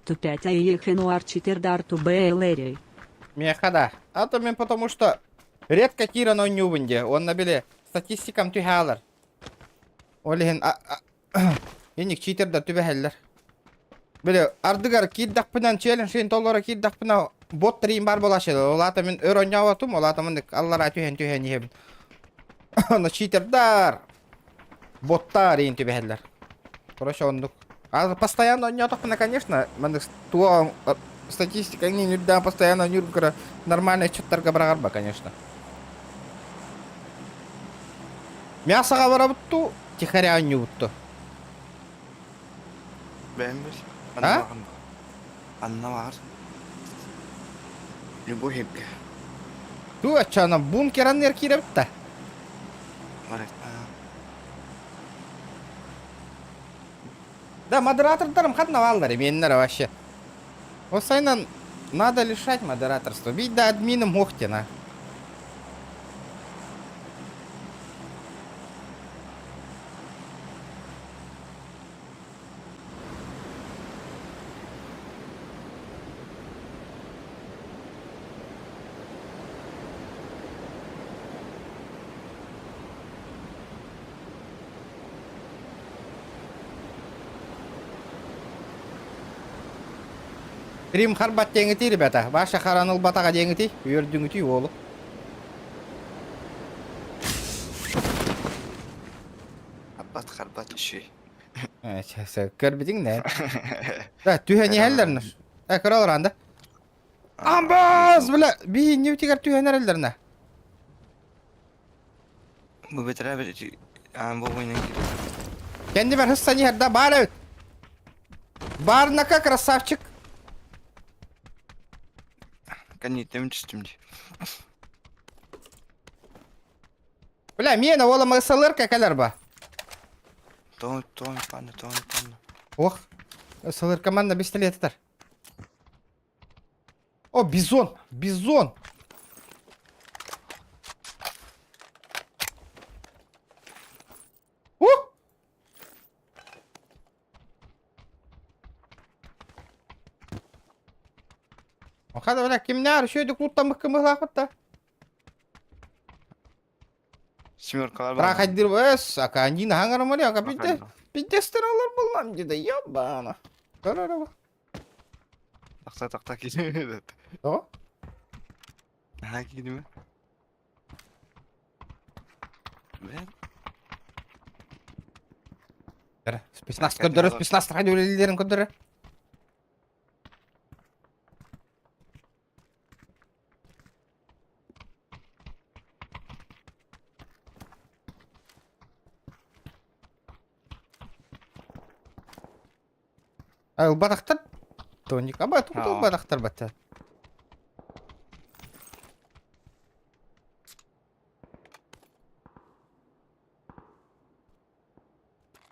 Тупять Аихенуар Читердарту Бэлэри. Мехада. А то мен потому что редко Кира но не увенде. Он набили статистикам тюхалар. Олеген еник читерда тюбехеллер. Били ардыгар киддакпынан челлендж $10 киддакпынан бот трим бар болашыды. Олата мен өрөньяватым, олата мен аллара тюхен ебін. Но читердар. Боттар ен тюбехеллер. Короче, ондук. А постоянно не отохпана, конечно, туа статистика не да постоянно нюркара нормальная чаттарга барагарба, конечно. Мясо барабытту, тихаря нютту. Beğenmiş. Ha? Anna var. Любой хепке. Ту ачана бункеран неркирепта. Var. Да, модератордарым хатнавалдары, меннер вообще. Осайнан надо лишать модераторства. Бить да админом охтена. Рим харбат теңіті, ребята. Ваша хараныл батаға теңіті. Өрдіңіті олы. Харбат şey. Көрбедin ne? Да, tüheni hellerine. Kral oranda. Ambaz bile bir ne tigar tühener ellerine. Bu betere bir bu oyunun gidiyor. Kendi ver hız sani herda bağır. Bağırına как красавчик. Kan yetim şimdi. Бля, мені ола СЛР-ка калерба. Ton panne. Ох, СЛР команда пистолетler. О, бизон, бизон. О! Хада бля, kimler şöyle kluttan bıkkımıla hatta. Simurkalar Бірақ айдыр өс, ака андина хаңар мали, ака биддестен алар болмам деді, ябана. Қарара. Takta gidiyor. О? Ha gidiyor mu? Ben Спецназ көндірі, спецназ радиолелерін көндірі. Ай, бадақтар. Тоник, абай, тұл бадақтар бәтті.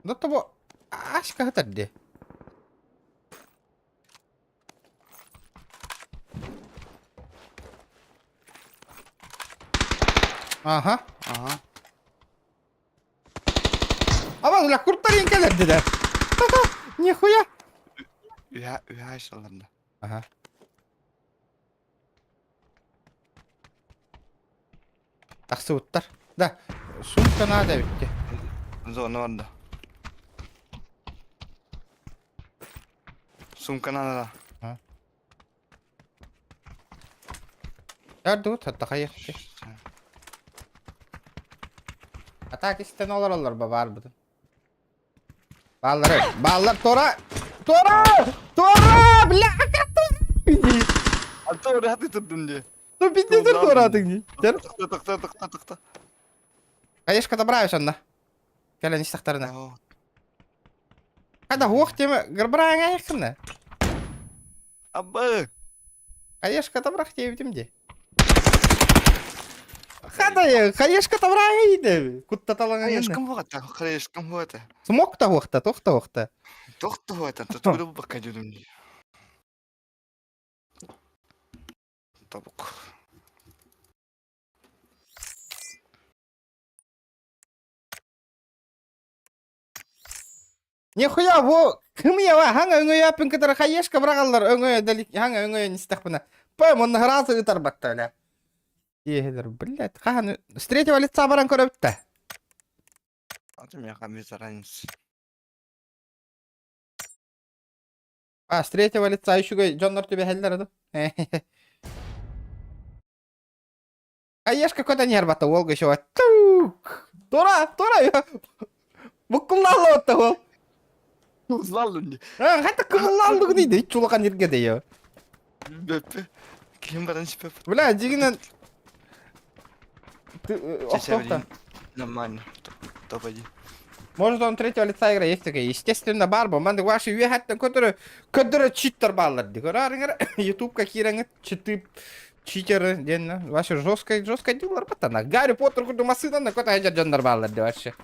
Дотты бұл ашқа ғытыр де. Aha. Ama ulan kurtlar yengelerdi de. Нихуя. üye aşağılarında. Aha. Taksı utlar. Da. Sumka nada bitti. Zona vardı. Sumka nada. Yardı ut hatta hayır. Atak isten olur babar budun. Ballar tora. Bля. Altı oraya hadi tuttun diye. Ну пиздец tora atın. Tıkta. Конечно, добравишь он на. Кәлен истақтарына. О, Kada hoq тема гырбыраңа яқынна. Abba. Конечно, добрах тебдім де. Хада, конечно, добраңа еді. Кутта талаңа еді. Ешкім болады. Смокта хоқта, тоқта. Тоқты болады. Тұтқыры бұл баққа жүрдім де. Табық. Нихуя, во, кім ева, хаңа өңөй апын кітір хайешка бірағалар өңөй дәлік, хаңа өңөй нестақ бұна. Пөм, оны ғыразы ұтар бақта өля. Ехелер, блядь, қаған, с третьего лица баран көрі бітті. Атым яқа без разницы. А, с третьего лица үшігі жонлар төбе хәлдер ұды. Хайешка көтен ер бата, олғы шоу. Тук! Тора, бұққыллалы отты ол. Uzlarlı diye. Хәтті кымыллалдығы дейді, чулыған ерге дейі. Бөппе. Kim baran şüphe. Бля, дегенен... Чечевелин. Нормально. Топ-1. Может он третьего лица игра есть такая. Естественно, барба. Манды ваши үйе хәтті көтірі читтер балар. Дегенен, ютубка киреңі читы читері дені. Ваши жесткой дилар батана. Гарри Поттер күрді масыдан көті әжер жандар балар де ваши.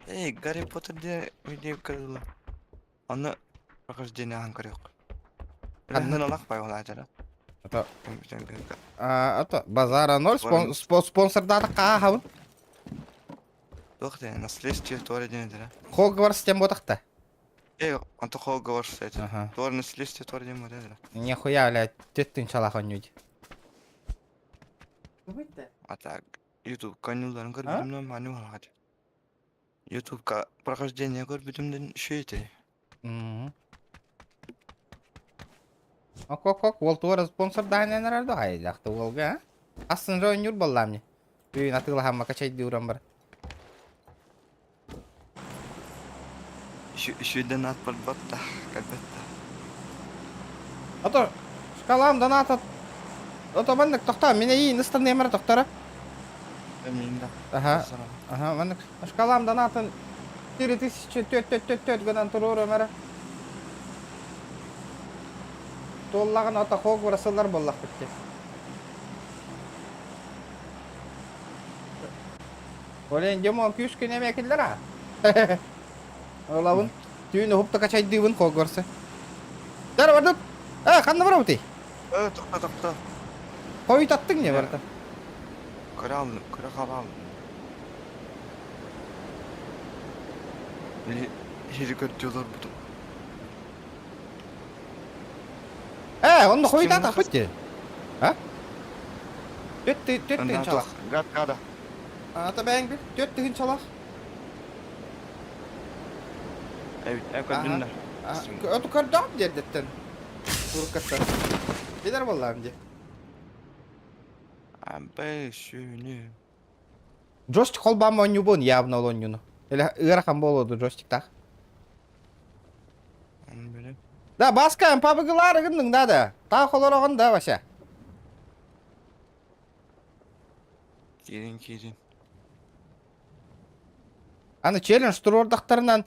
Эй, Гарри Поттер де видео кірділі. Оны прохождение аңқыр yok. Однын алақ бай ола ажара. Ата, базара 0 спонсордады қаға қауын. Жоқ де, наследствие туары денедері. Хогвартс тем ботақты. Эй, анты Хогвартс эти. Ага. Туары наследствие туары денедері. Нихуя, бля, теттің шалақ өнюді. А так, YouTube каналдарын көрбедім, мани олағады. YouTube'ка прохождение көрбедімден шүйеті. Ок, ол туары спонсор дайнен арарды айдақты олға, Асын жойын юр болла мне. Үйін атығыла хамма качайды уран бар. Шүйден ат барбатта, кальбатта. Ото шкалам донатат. Ото мандык тохта, мене и ныстан немер тохтара. Эминда. Ага. Ага, мандык шкалам донатын 4444 гынан турur өмөрө. Толлаган ото хог бурасылар боллак битти. Олен жомон күшкү неме келдер а. Олабын түйүнү хупта качайдыбын хог көрсө. Дар бардык. Кандай барабы ти? Токта. Койут аттың не барда? Көре қалам. Хирикөт жолор бутум. Онда койут ат апытты. А? Төттүн чалак. Гада. Ата бәң бир, төттүн чалак. Көдүннөр. Ötü kırdım dedetten. Turkattan. Gider vallahi önce. Абай шүйүнү. Джойстик холбам он юбон явно он юну. Или ырахам болоду джойстик так. Аны белем. Да баскаем пабыгылары кындың да. Та холорогон да баша. Кирин. Аны челлендж турордактарынан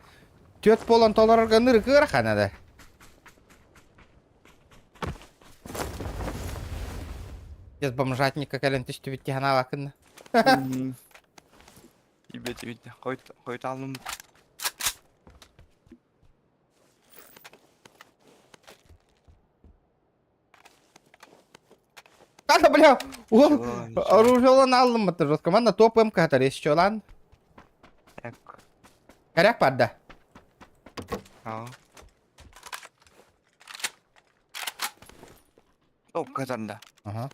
төт болон толорорго нырык ырахана да. Без бомжатника кален тиштү битти хана вакынна. Ибет. Койт алдым. Када бля, ол оружиялан алдым бытыр жостко. Манда топ МК тар ещё лан. Карак парда. Топ катарда. Ага.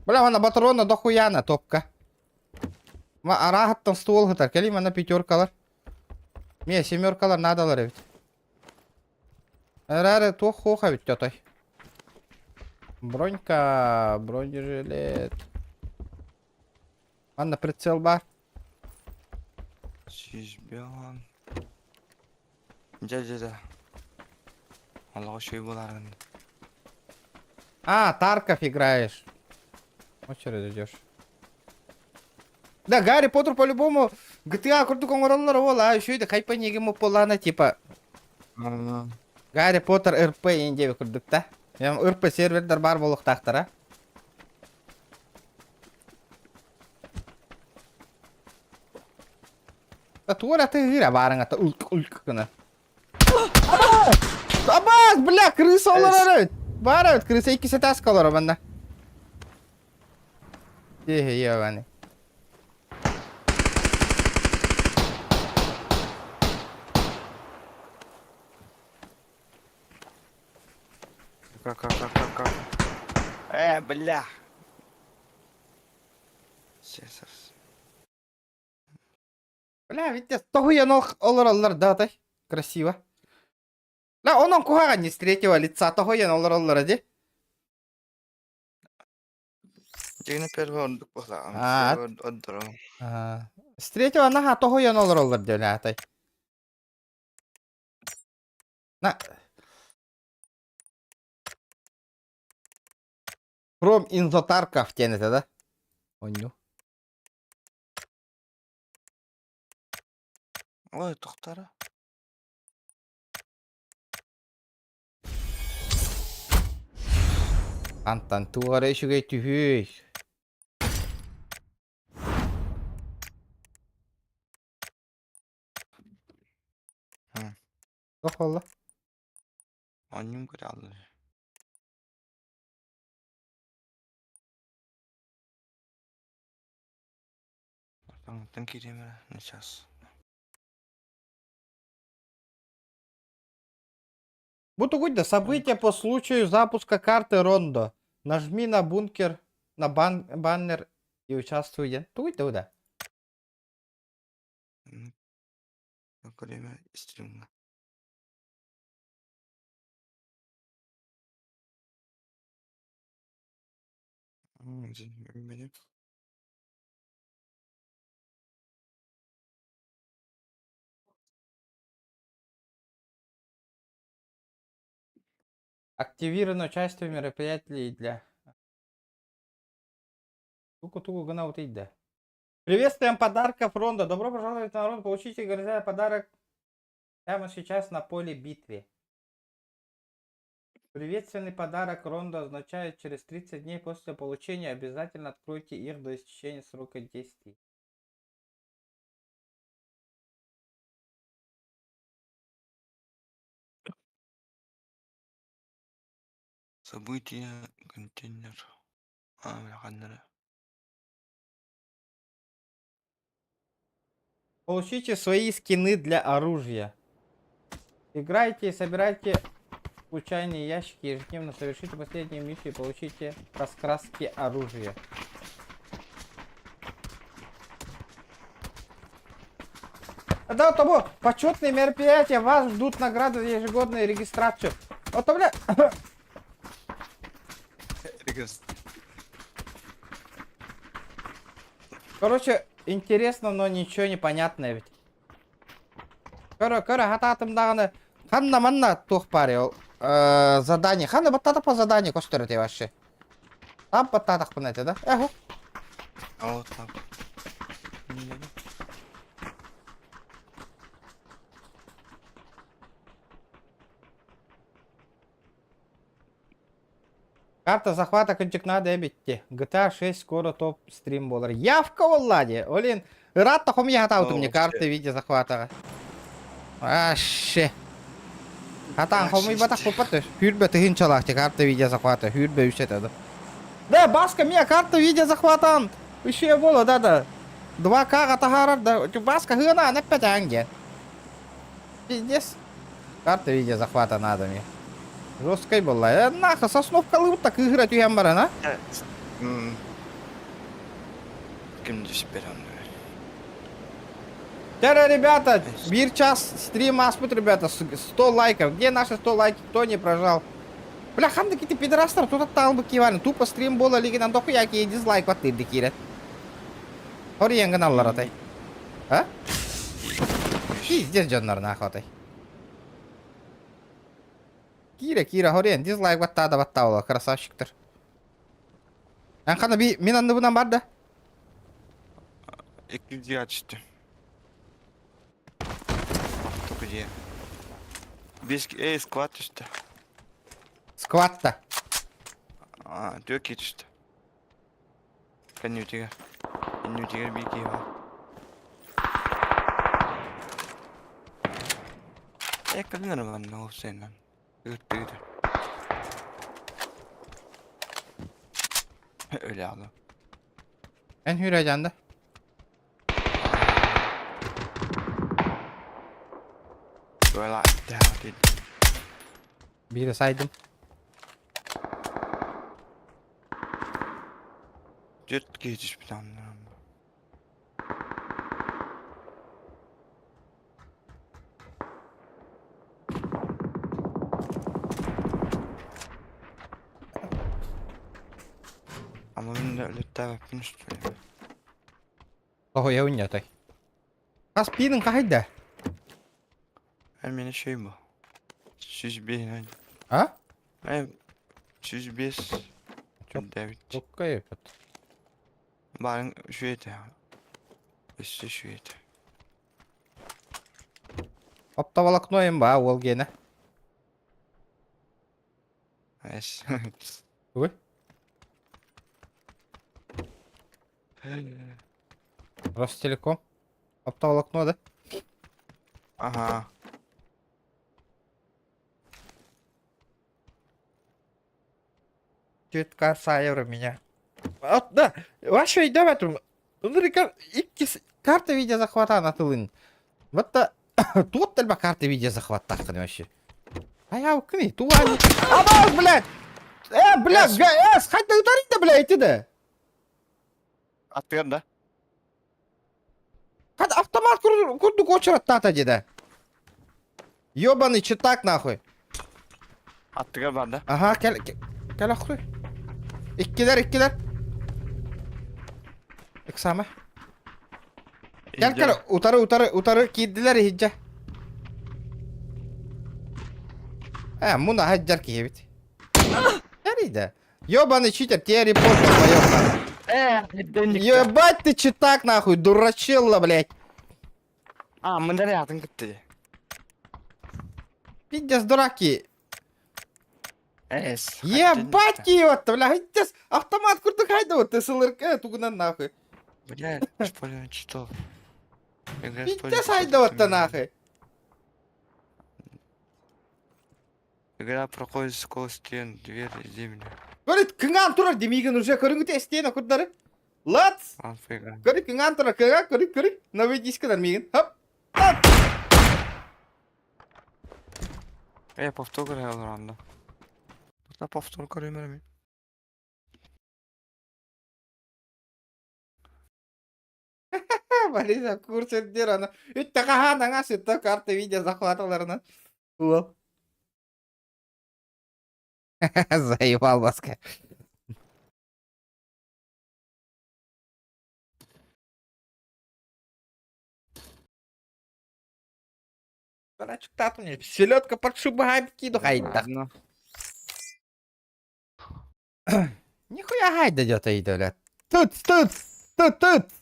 Бля, мана батарона дохуяна топка. Ма арахаттан ствол хытар. Кели мана пятеркалар. Мне семеркалар надалар ведь. Рары тох хоха ведь тётой. Бронька, бронежилет. Мана прицел бар. Шишбион. Жа. Аллаға шөй боларын. Тарков играешь. Очередь идешь. Да, Гарри Поттер по-любому GTA курдук оңороллар ол, еще и хайпа неге мополана типа. Гарри Поттер РП ендебе курдук да. РП сервердер бар болук тактара. Тура ты гыра барыңа та улк кына. Абас, бля, крыса олар. Барат, крыса икисе таскалар банда. Ебаный. Как? Бля. Сейчас. Бля, видите, стогуя олар да, тай. Красиво. Да, он кухага не с третьего лица, стогуя олар, де. Жена первый он бахла. Отдро. С третьего нага стогуя олар, де, ля, тай. На. From Инзотарка в тенете, да? Оню. Ой, тоқтары. Антан туара ишуге түйүй. Жоқ олла. Анним көре алды. Тан киремер, сейчас. Бутугудда, события по случаю запуска карты Рондо. Нажми на бункер, на баннер и участвуй. Тугудда, да? Время стримга. Активировано участие в мероприятии для... Туку-туку гана вот да. Приветствуем подарка фронта. Добро пожаловать на народ. Получите горизонтальный подарок прямо сейчас на поле битвы. Приветственный подарок Ронда означает, через 30 дней после получения обязательно откройте их до истечения срока действия. События, контейнер. Яқандары. Получите свои скины для оружия. Играйте и собирайте случайные ящики, ежедневно совершите последнюю миссию и получите раскраски оружия. Да, вот того, почетные мероприятия, вас ждут награды за ежегодную регистрацию. Вот, бля. Короче, интересно, но ничего не понятно ведь. Короче, хататымдағыны ханна манна тух паре ол задание. Ханна баттатық по заданию көстереді вообще. Тап баттатық бұны әте да? Эху. Вот так. Карта захвата кончик надо битти. GTA 6 скоро топ стрим болар. Явка олладе. Олин, рад тахом я хатауту мне карты виде захвата. Вообще. Хатан хомой батак попаты. Хюрбе ты хинчалахте карты виде захвата. Хюрбе ушет это. Да, баска мне карта виде захватан. Еще было, да. 2К гатахара, да. Баска хына, на 5 анге. Пиздец. Карта виде захвата надо мне. Жесткой была. Нахуй, сосновка лып так играть у ямбара, на? Кімді шперам. Теперь, ребята, бир час стрима аспут, ребята, 100 лайков. Где наши 100 лайков? Кто не прожал? Бля, ханды какие-то пидорастер, тут оттал бы кивали. Тупо стрим было, лиги нам дохуя, какие дизлайк вот ты дикирят. Ориян каналлар атай. А? Пиздец, джоннар нахуй. Кира, хорен, дизлайк баттада баттаула, красавчиктер. Анхана би, мен анды бұнан бар да? 200 açtı. Çok iyi. 5 squat işte. Скватта. 4 işte. Kan Newtiger bir ki var. Kalın var ne olsun lan. Öyle. Öyle abi. En hüracanda. Böyle değil. Biri saydım. 4 geçiş bir tane. Ama ben de öyle tavapın üstüne. Toho ya unya tay. Kas pinin kahida. Hemen şey bu. 101 hani. Ha? Hem 105. Çok- David. Çok kayıp. Baren şu eti ya. Üstü şu eti. Оптоволокноем ба, ол гені. Es. Ой. Ростелеком. Оптоволокно, да? Aha. Чуть касаевро меня. Вот, да. Вообще, идем эту. Карта видео захвата на тылын. Вот да. Тут тельба карта видео захват так вообще. А я укни, туани. Абас, блядь! Блядь, сходи да ударить да, блядь, иди да. Atıyor da. Hadi автомат курдук очерат тата деда. Ёбаный читак нахуй. Atıyor var da. Aha gel aklı. İkkiler. İksame. Gel utarı kiddiler hicce. Muna haccar ki hibit. Ярида. Ёбаный читер, тебе репорт долбоёб. Ебать ты читак нахуй, дурачелла, блядь. Мында да ятың кетти. Пиздец, дураки. Эс. Ебать киеватты, бля, пиздец. Автомат курдук хайда вот, ты СЛРК тугунан нахуй. Блядь, использовать читов. Пиздец хайда вот нахуй. Игра проходит сквозь стен, дверь и землю. Говорит, кынган турар демейген уже көрүнгүтө стена курдары. Лац. Анфига. Говорит, кынган турар, көрүк. Новый дискадан мейген. Хоп. Хоп. Повтор играю рано. На повтор көрөмөрөм. Бориса курсеттер ана. Үтті қахан аңа сүтті карты видео захваталарынан. Уол. Заебал баска. Дурачок тату мне. Селедка под шубой киду хайдах. Ладно. Нихуя хайда жата иді, блядь. Тут.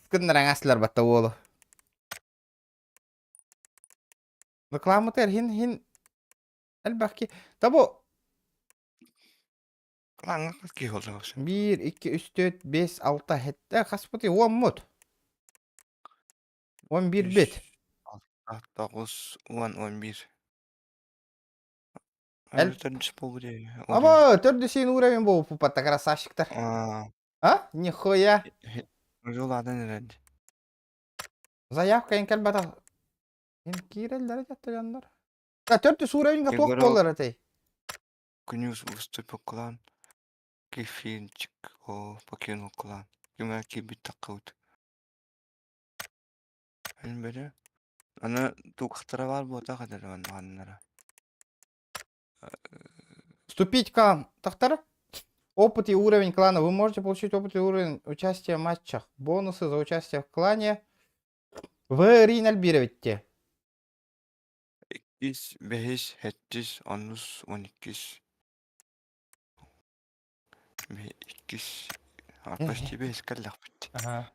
Кындаран асылар батта олу. Рекламатер хин. Әлбәқки. Табу. Лаңа ки олды болса. 1, 2, 3, 4, 5, 6, 7. Хаспыты 10 мут. 11 бет. 9, 10, 11. Әл- Төртінші болу де. Аба, төрді сен уровень болып пупатта красавчиктар. А? Нихуя. Жоладан ерәді. Заявка ен кәлбата. Ен кирелдері жатты жандар. Төрді уровеньға тоқ Егоров. болар әтей. Күнюс выступил клан. Кефинчик покинул клан. Кемер кибит такаут. Әлбәре. Аны туқтыра бар бота қадар аннара. Вступить в клан. Тахтар. Опыт и уровень клана. Вы можете получить опыт и уровень участия в матчах. Бонусы за участие в клане. В Ринальбировите. 2, 5, 7, 10, 12. 2, 65 каллах бит. Ага.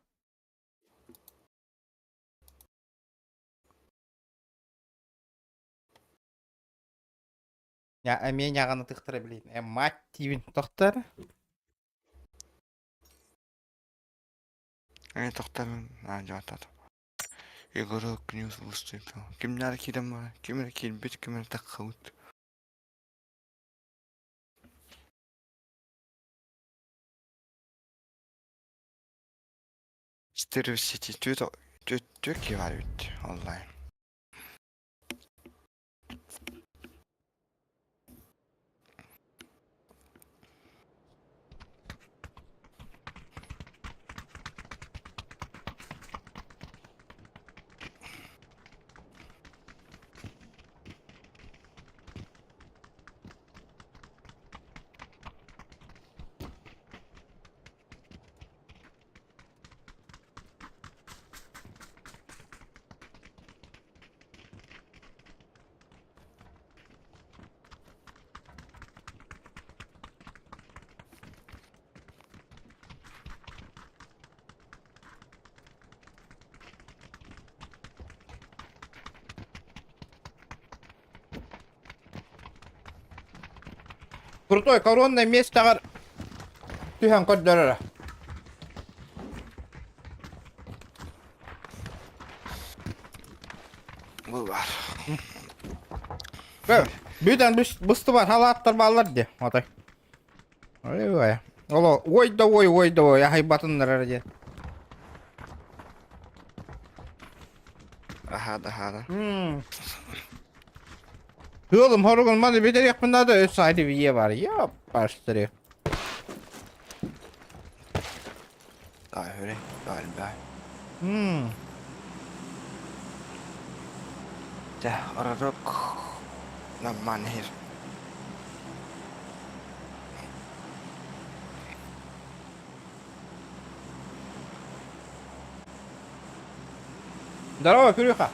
Я мен ағаны тықтыра білейін. Мать тивін тақтар. Тоқтамын. Жатады. Егоров Күнюс выступил. Кемнер кидем бар. Кемер килбит, кемер такаут. Стереосети төк var ut online. Крутой коронный меч тағар. Түйен көддөрі. Bu var. Büyden bıstı var. Halаттар балар де. Отай. Ой. Оло. Ой да ой. Яхай батындар әрде. Aha. Oğlum horgun bana bir de yakında da öz saydı bir yer var. Ya başları. Öyle galiba. De aradık. Lan manhir. Здорово, Кирюха.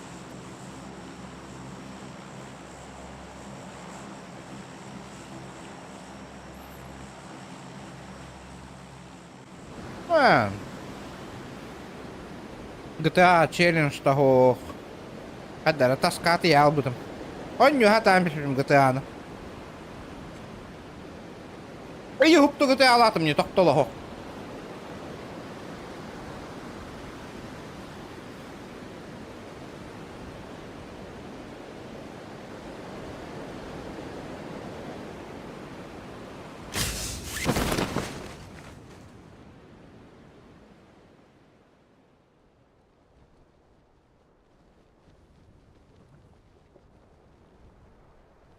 Man. GTA Challenge taho. Kadara taskati albutım. Onyu hataymışım GTA'nı. İyi huptu GTA alatım ni toktolu ho.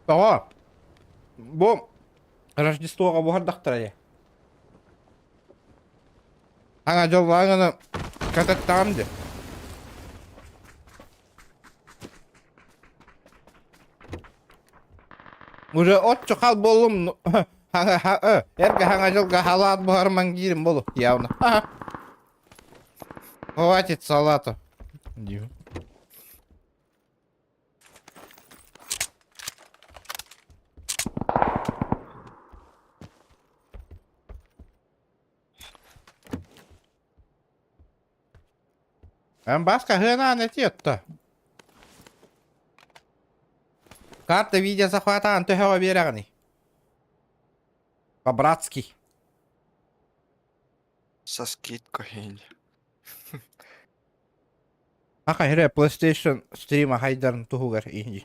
Ого. Бу Рождествоға бұғардақтыр әле. Аңа жоллағыны кататтағымды. Уже отчу қал болым. Әргі аңа жолға халат бұғарман кейрім болу. Явно. Хватит салату. Дим. Басқа хына не тетті. Карта видео захватан төхеға берағыны. По-братски. Со скидкой или. Аха хире PlayStation стрима хайдарын тухугар инди.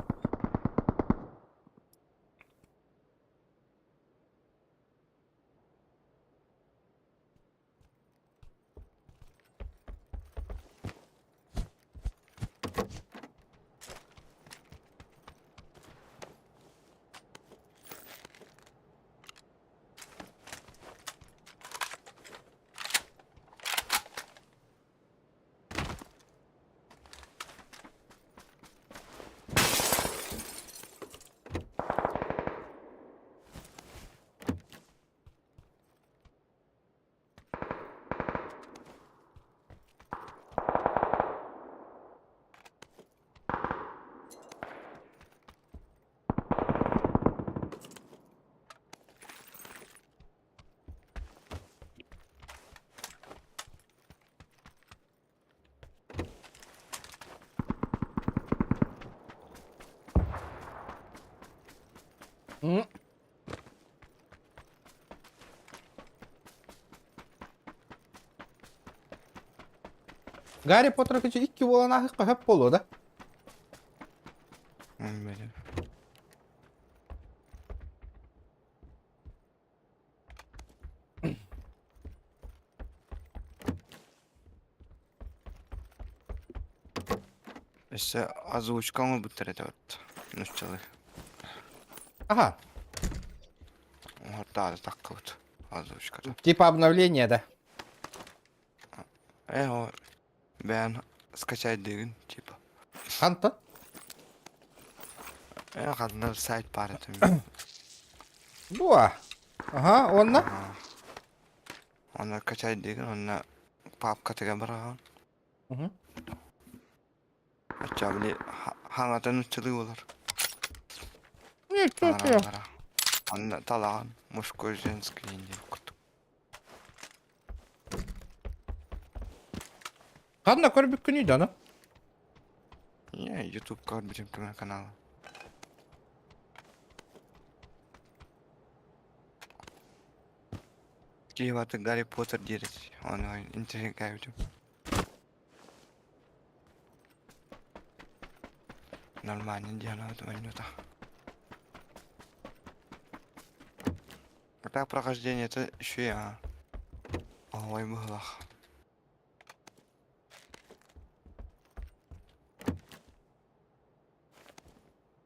Гарри Поттер кече 2 болан ақыққа хөп болу да. Böyle. İşte озвучканы бітіреді вот. Нүшчілі. Ага, Орта таққа вот. Озвучкада. типа обновление, да. О, бән скачать деген, типа. Қанты? Қадында сайт бар етім. Буа. Ага, онна? Оны качать деген, оны папка теген бараған. Мгм. Ача біле, хаңатын нүшчілі олар. Ничего. Оны талаған, мужской, женский енді күтіп. Қадына көрбік күні да, ну? YouTube көрбітім түмен каналы. Кейбаты Гарри Поттер дерет. Оны интернет кәйбітім. Нормально делают войну-то. А так прохождение это еще я. Ой, было.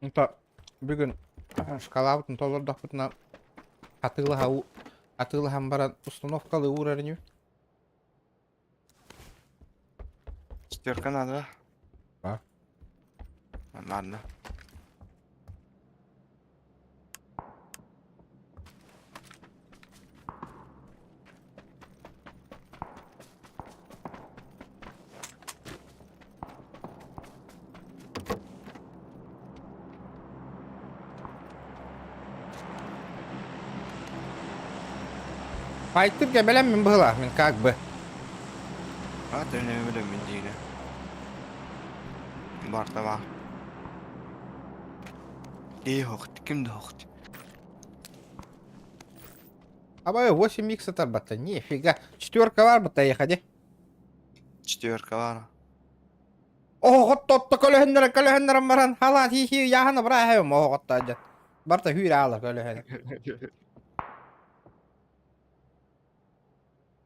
Mutta бүгін шкалабытын толырдақ бұтына атылыған баран установкалы уровню. Четверка надо. А? Ладно. Файтырға білем мен бұғыла, мен как бы. At önemi bile bildiğine. Barta var. İyi hokt, kim de hokt. Абай, 8 х оторбата. Нифига. Четверка var mı da hadi. Четверка var. Oh, otto kölöhenderän baran halat hihi jahana brahem oh otta ajan. Barta hyyrä alla kölöhen.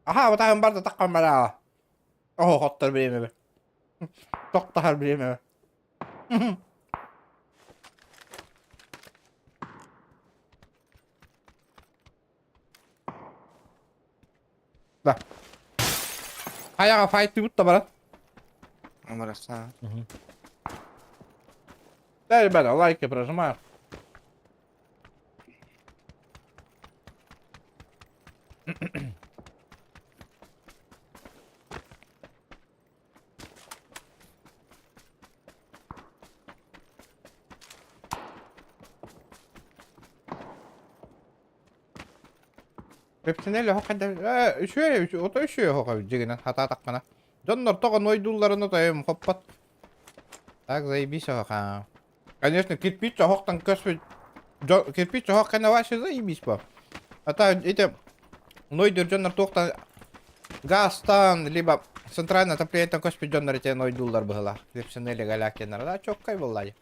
Aha, mutta on barta takamara. Oh, ottar brime. Totta har brime. Da. Ayağa fight tutta bara. Ama sana. Да, ребята, лайки прожимаю. Hepsine hakikaten şöyle o da şöyle hakikaten ciginen hata takmana. Jonlar toga noydullarını da hem hoppat. Так заебись ха. Конечно, кирпич хоктан көспө кирпич хоккана вообще заебись по. А та эти нойдер jonlar токтан газтан либо центральное отопление көспө jonlar эти нойдуллар была. Hepsine legal kenara da çok kaybollar.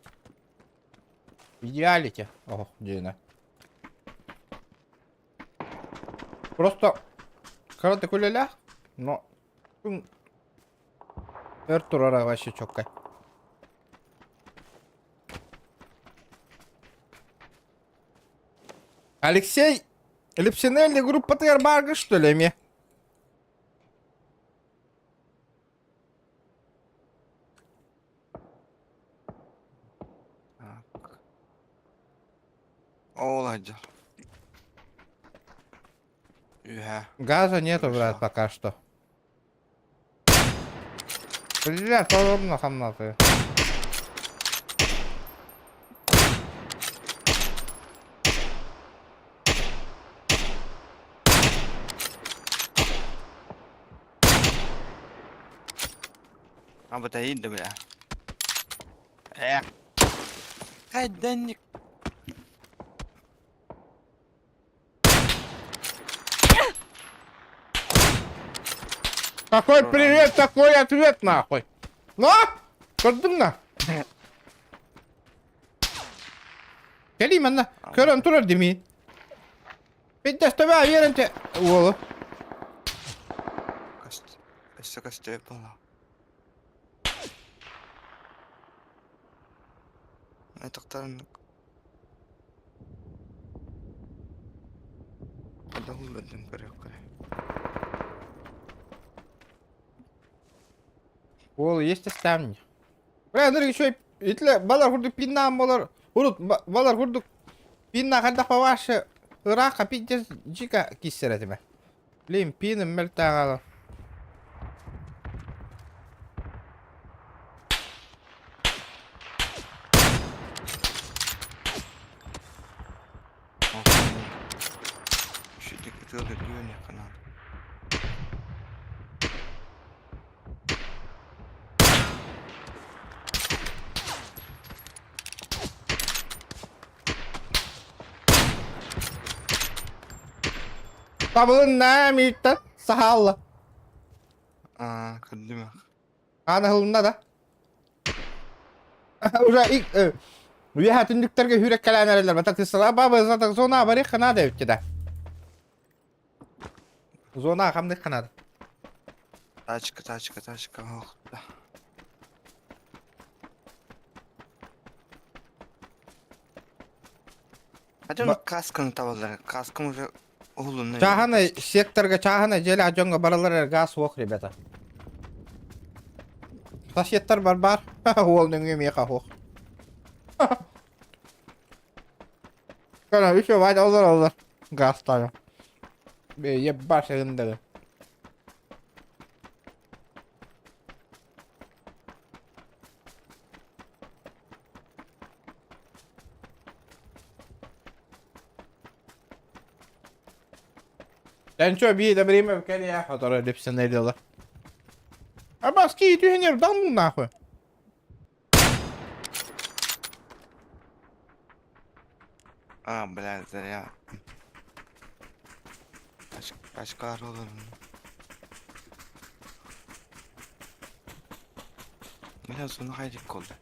Идеалите. Ох, Дина. Просто когда ты кулеля, но Эртурара вообще чокай. Алексей Лепсинелли группа Тербарга, что ли, мне? Так. Оладья. Газа нету, брат, пока что. Блядь, подобно хамнаты. А вот и да, бля. Кайданник. Какой привет, такой ответ, нахуй. Ну, подумна. Kelime körön turur değil mi? Bir de işte ben yerinde oğlum. Kaçta yapalım. Ne taktarın? Ada hulladın kare. Oğlum есть оставни. Бля, dur еще итле балар хурду пинна балар урут балар хурду пинна когда по ваше рака пиздец джика киссеретиме. Блин, пинным мертагала. Şuradaki tığda diyor ne kanal. Табылын намитта сахалла. Kırdım ya. Ana hılında da. Уже ilk üye tündüklerge hürek kalanereler. Batak tisala baba zaten zona bari kanada evkide. Zona kamdık kanada. Тачка. Ох, да. Hadi onu kaskını tavalar. Kaskım уже uğlunlu. Чахана секторга чахана жел ажонга баралар газ вок, ребята. Соседтар бар. Олның еме кахок. Kana еще вайд олар. Газ тайы. Ебаш ендеги. Sen çöp iyi de birime bir kere ya. Fotoğraf hepsini ediyorlar. Абаски тюнер дал ну нахуй. А, блядь, зря. Кашкар olur. Biraz sonra haydik oldu.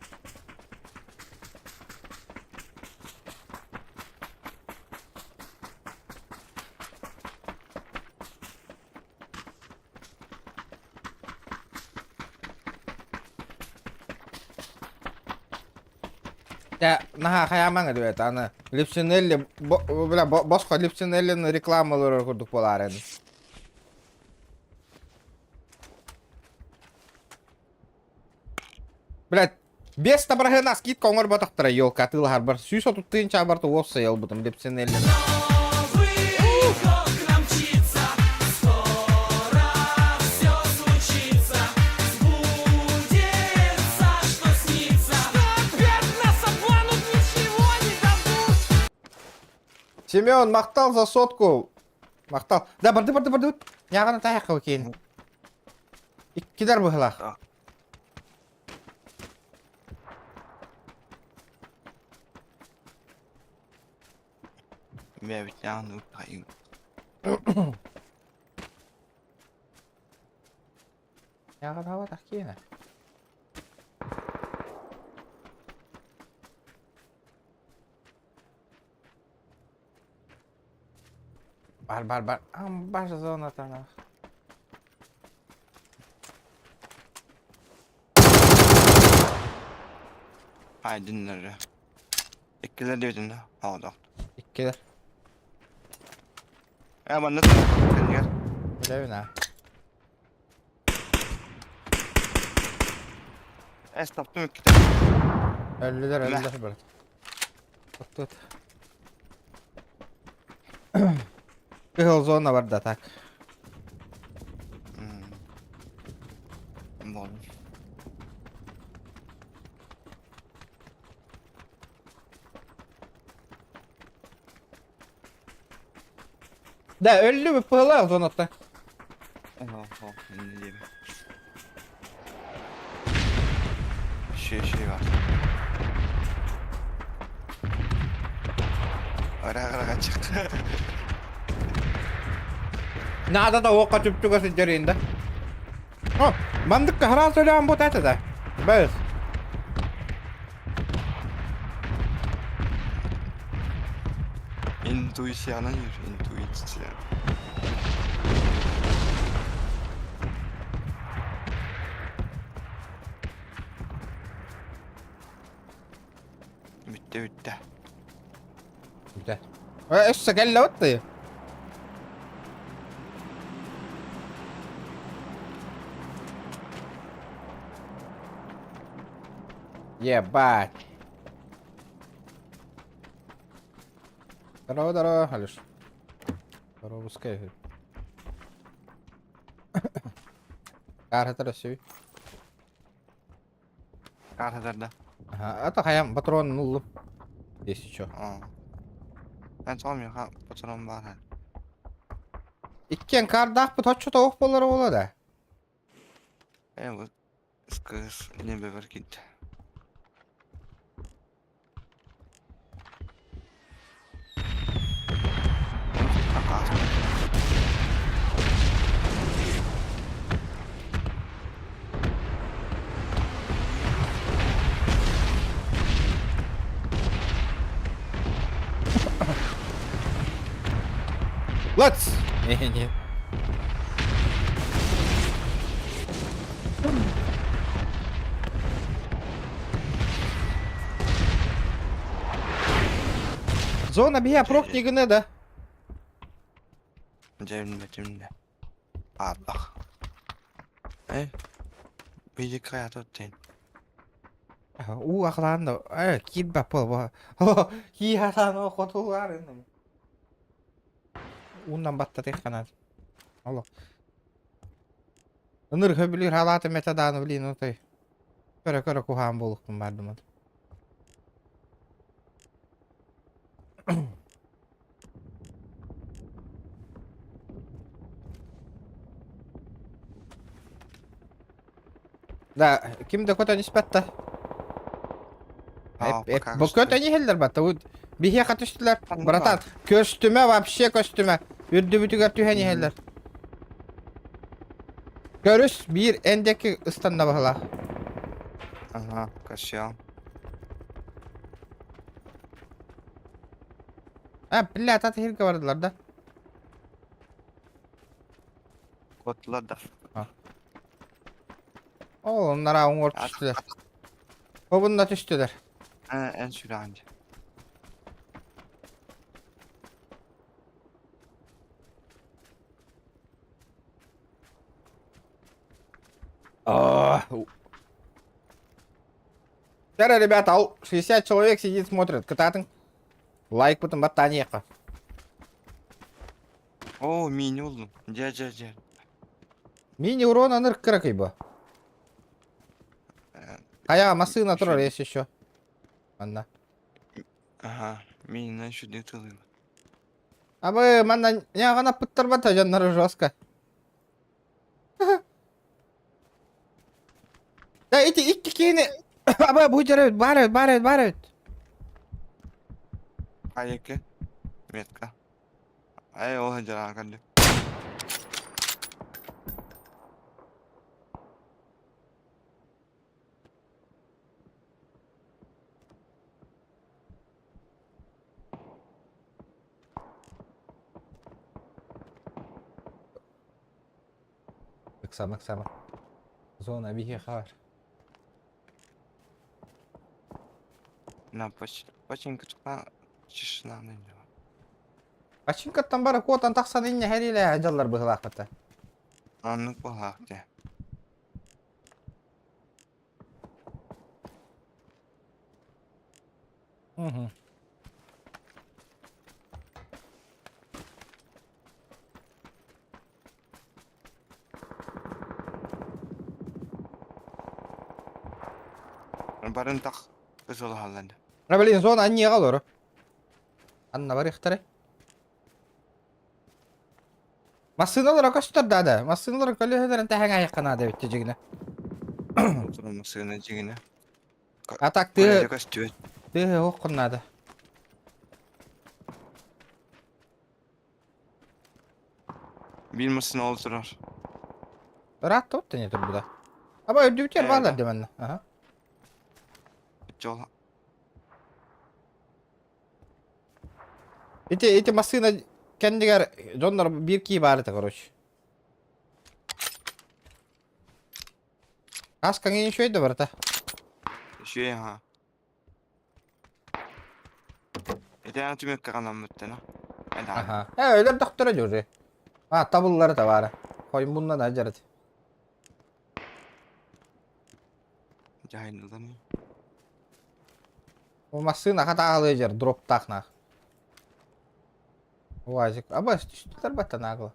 Ya naha kayamang edu et ana. Lipsinelli bula bosko Lipsinelli'nin reklamaları kurduk bolar endi. Блядь, без табрагына скид коңор батактыра ёлка тылар бар. Сүйсө туттыйын чабар то осса ел бутым Lipsinelli. Семен мақтал за сотку. Мақтал. Да барды. Яғана таяққа өкейін. Иккидар бұғылақ. Ve bir tane utayım. Яғана хава тақкейіні. Бар. Бар зона тана. Aydınları. İkkiler diyordun da. Havada. Иккидар. Ya ben nasıl? Sen gel. Білеуін а. Taptım iki tane. Öldüler Lah. böyle. Tut. Kıhıl zona var da tak. Bol. Da öldü mü pıhılı zonatta. Oh, ne diyeyim. Şey var. Ara çıktı. Nada da oqa tüptüga siccerinde. Oh, bandık kahran söyleyen bu tete de. Bez. Intuisyonan yürü, intuisyon. Bitti. Güzel. Üsse gelle ottı. Ебать. Здорово, Алеш. Здорово, пускай. Карта России. Kartlarda. Ага, это хаям патрон нулу. Если чё. Ben sormuyorum ha, patron var ha. İkken kardak bu taççı tavuk bolları ola da. Bu kız ne beber gitti. Let's. Не. Zona bir prok nigine de. Cebimde. Allah. Birlik hayat ötteyin. Aklan da. Kid bapıl bu. Hi hasan o kotu var. Undan batta tek kanal. Allah. Onur höbülür halatı metadanı bilin otay. Köre kuhan boluktun bardım. Да, kimde kötü nispette. Aa, пока Bu kötü niheller batta. Bu bihe katıştılar. Anladım Bratan, abi. köstüme вообще köstüme. Ürdü bütü götühe niheller. Görüş bir endeki ıstanda bakala. Ага, kaşıyorum. Ha, billa tatı hirge vardılar da. Kodladı. Onlara on düştüler. O bunda düştüler. En sürüncü. Вчера, ребята, 60 человек сидит, смотрит. Кататын. Лайк бутын баттанияққа. Oo, mini oldum. Gel. Мини урона нырк кыракай bu. Аяға машина тұрар, есть еще. Манна. Aha, mini'den şu diye tılıyor. Абы, манна, не ғана пыттар бата, жаннары жестко. Да, эти икки кейіні... Абы, bu жарабет, барабет. Ayakı. Metka. Ay, o hıcıra kaldı. Максама. Зона биге хавар. Na починка çıkan şişlan değil. Ачинкаттан бары котан тақсан инне хәриле ажаллар бұғылақ бата. Anlık bu hakta. Barın tak kızıl hallandı. Блин, зона анне қалыр. Анна бар иқтары. Масыналар акастар дада. Масыналар көлөһөлөрүн тахаң айыккана да битти жигине. Oturmasına cigine. Атак Böyle тыгы kaçtı. оккуннады. Bilmesin oturar. Ратты отты не турбуда. Аба өдүбүтер баалар деменне. Аха. Yol. Эти масына кендигер жондар бир кий бары та, короче. Аскан ени шойды бар та. Şey ha. Eden tümek kanan müttena. Eden. Аха. Өлөр доктора жоже. Табыллары да бары. Койм bundan da жарат. Cahilden. O masına хатагалы жер, дроп тахнах. Уазик. Аба түштүлөр бата наглы.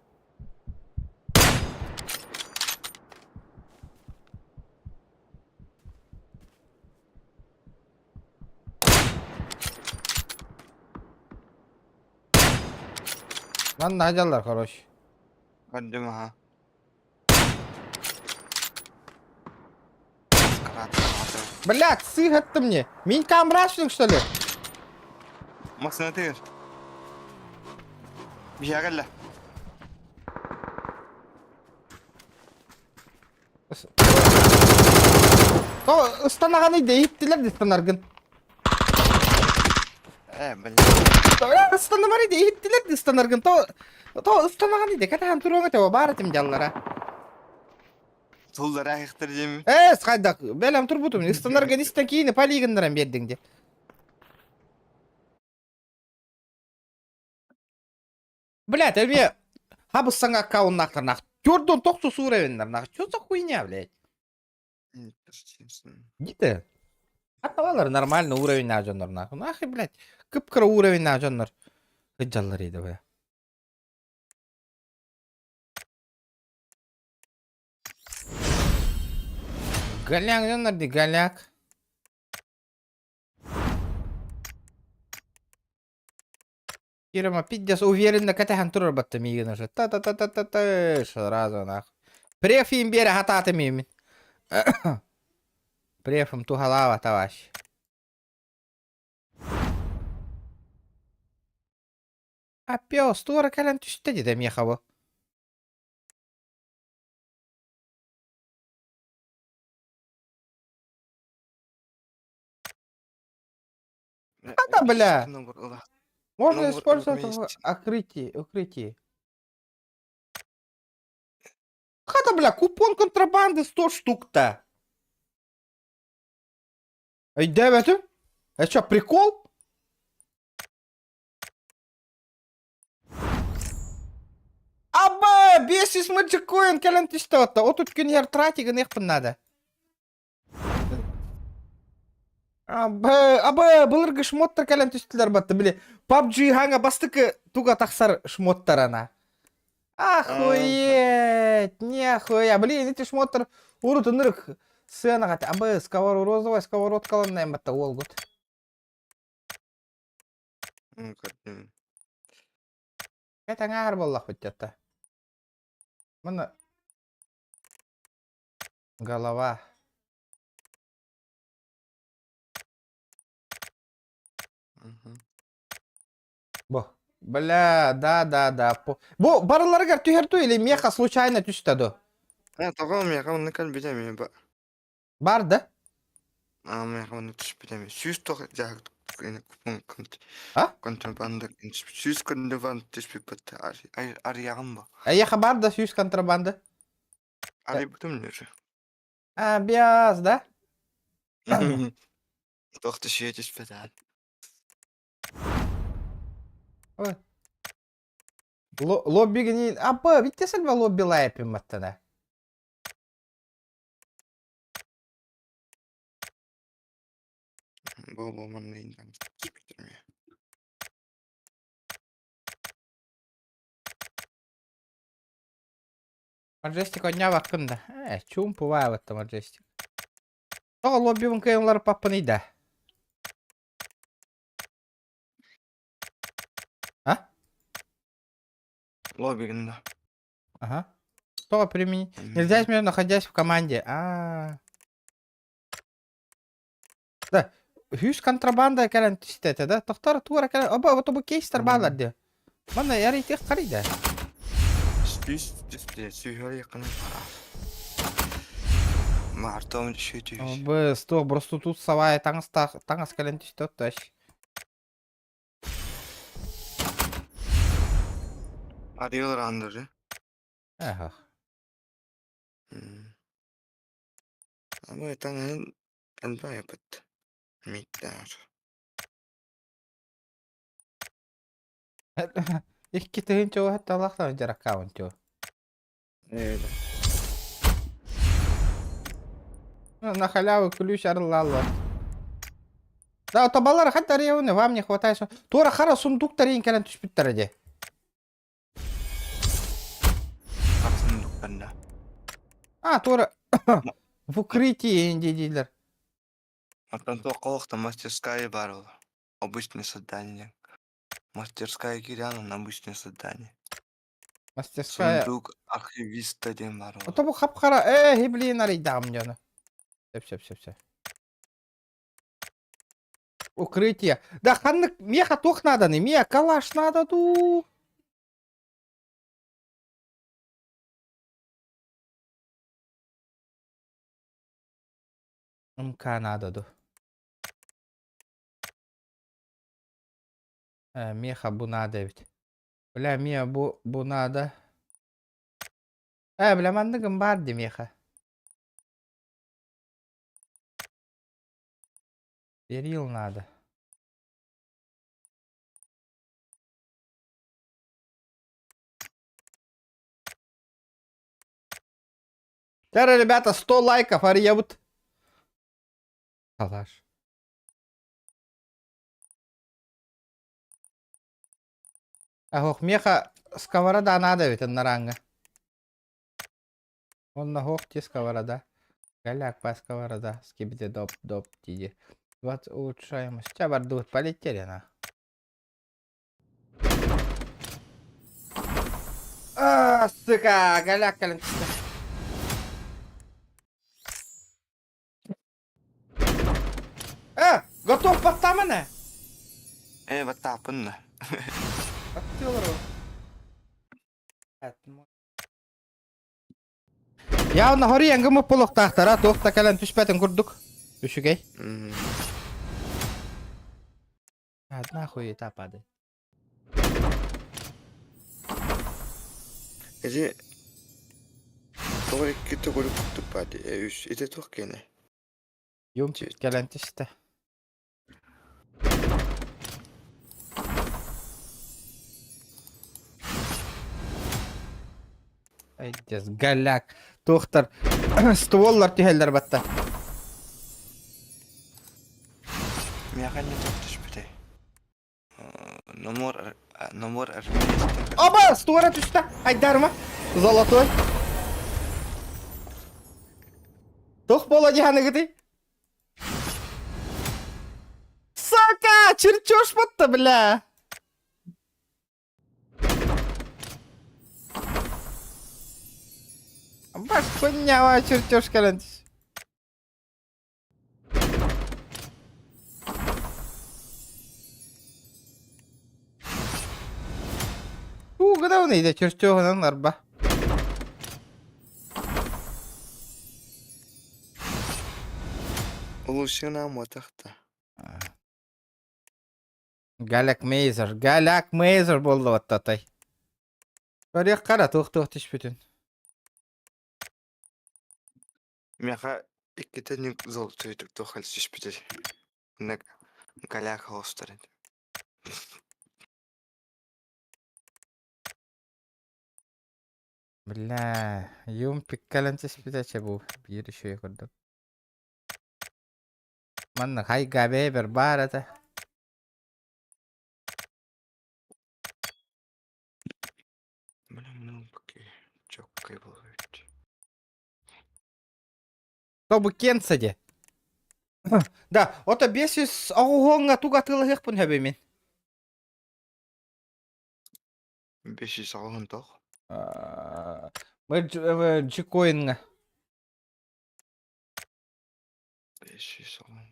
Lan hacallar хорош. Kaddım ha. Блядь, сыгат ты мне. Минька мрачник, что ли? Masına tıkır. Bir şey gel. То ыстанаганы дейиттилер де станаргын. Böyle. Ыстанамары дейиттилер де станаргын. То ыстанаганы де катахан туруңа тео баратым жаллара. Tullara ayıktıracağım. Скайдак, белем турбутум. Ыстанаргын истен кийини полигондоран бердиң де. Блядь, эме хабыссаң аккауннактар нах. Жордон токсу суравендер нах. Чё за хуйня, блядь? Где? Аталар нормально уровень нажоннор нах. Нахуй, блядь. Кыпкыра уровень нажоннор. Хыджаллар еді бая. Голяк жоннор ди, голяк. Кирма пиздец уверенно катахан турар батта мигін уже. Та-та-та-та-та-та. Сразу нахуй. Преф имбері хататы мимин. Префом тугалава, товарищ. А пес, тура кален түсті деді меха бұл. Это, бля. Можно Ну, использовать вместе. в укрытии. Хата, бля, купон контрабанды 100 штук-то. Эй, это? Это что, прикол? Аба, бесис маджикоин, кален ты что-то. Вот тут кюнер тратига них надо. Аба, былыргы шмоттар кален түстілер батты, біле. PUBG ханга бастықы туға тақсар шмоттар ана. Охуеть, нехуя. Блин, эти шмоттар урут нырык сцена. Аба, розовая сковородкаланная батта олгут. Это аңар болла хоть-то. Мына голова. Бо. Бля, да. Бо, барыларгар түйерту или меха случайно түстаду? Тоғам яғамны кәл бедемей ба. Бар, да? Яғамны түш бедемей. Сүйіз тоғы жағы купон А? контрабанда. Сүйіз контрабанда түшпек бітті. Ар яғым ба. Еха бар да сүйіз контрабанды. Ары бұтым не же. Бяз, да? Тоқты шүйе түшпеді. Ой. Лоббиге не... Аба, ведь ты сальва лобби лайпим баттана. Бұл болманды индан түшпектерме. Маджестик одня вакында. Чум пувай ватта Маджестик. Тоға лобби вон кайынлары паппаныйда. А? Лоббигінде. Ага. Тоға применить. Нельзя изменить, находясь в команде. Да. Хюс контрабанда кәлін түстеті, да? Тоқтары туара кәлін... Аба, вот бұл кейстер бағалар де. Мана яры итек қарайды. Сүйіз түшпеді. Сүйіз яқыны пара. Мартом düşüyor. Аба, сто, просто тут савай таңыз кәлін түсті отташ. Arıyorlar andırı. Ага. Ama tanın anba yapıt. Miktar. Ikki тыгын чоу хатта Аллахтан жар аккаунт чоу. Öyle. На халяву ключ арлалла. Да, табалар хатта ревны, вам не хватает. Тора хара сундуктар кәлін түшпіттір де. Aksın bende. Тора в укрытии инди дилер. Артанто колокта мастерская бар ол. Обычное задание. Мастерская киряна на обычное задание. Мастерская. Сундук архивиста дем бар ол. Тобу хап-хара, блин, аридам жаны. Все. Укрытие. Да, ханнык меха тох надо, не меха калаш надо, ду. МК надо, ду. Меха бу надо ведь. Бля, меха бу надо. Бля, мандыгым бар де меха. Берил надо. Теперь, ребята, 100 лайков, арьявут. Калаш. Ох, меха сковорода надо ведь на ранга. Он на хохте сковорода. Голяк по сковорода. Скибиде доп тиди. Вот улучшаем. Сейчас бордут полетели на. Сука, голяк кален. баттамана. Баттапын. Аттылар о. Явна хори янга мопполок тахтара тоқта калан түспәтен күрдік. Үшігей. Нахуй тапады. Эже Ой, китте көрүп туппады. Үш, ите тук кене. Юм калан түсті. Айдес, галяк. Тоқтар. Стволлар тихелдер батта. Мяга не токтуш бите. Номер армейский. Оба, створа түсті. Айдарма. Золотой. Тоқ бола диханы гыды. Сука, чертеж батта, бля. Баш хуйнява чертеж калантис. Гыда уныйда чертежынан арба. Улушина мотахта. Галяк Мейзер болды ваттатай. Көрек қара, тоқ түшпетін. Мяга икките зол сөйтүк тохал шишпите. Нек галяк хостер. Бля, юм пиккалантис питача бу. Bir şey kurdum. Манна хай габе бер барата. Блин, чоккай болот. Тобу кенсаде. Да, ота 500 ағуғонға туғатылы хекпін хәбемен. 500 сағын тоқ. Джикоинға. 500 сағын.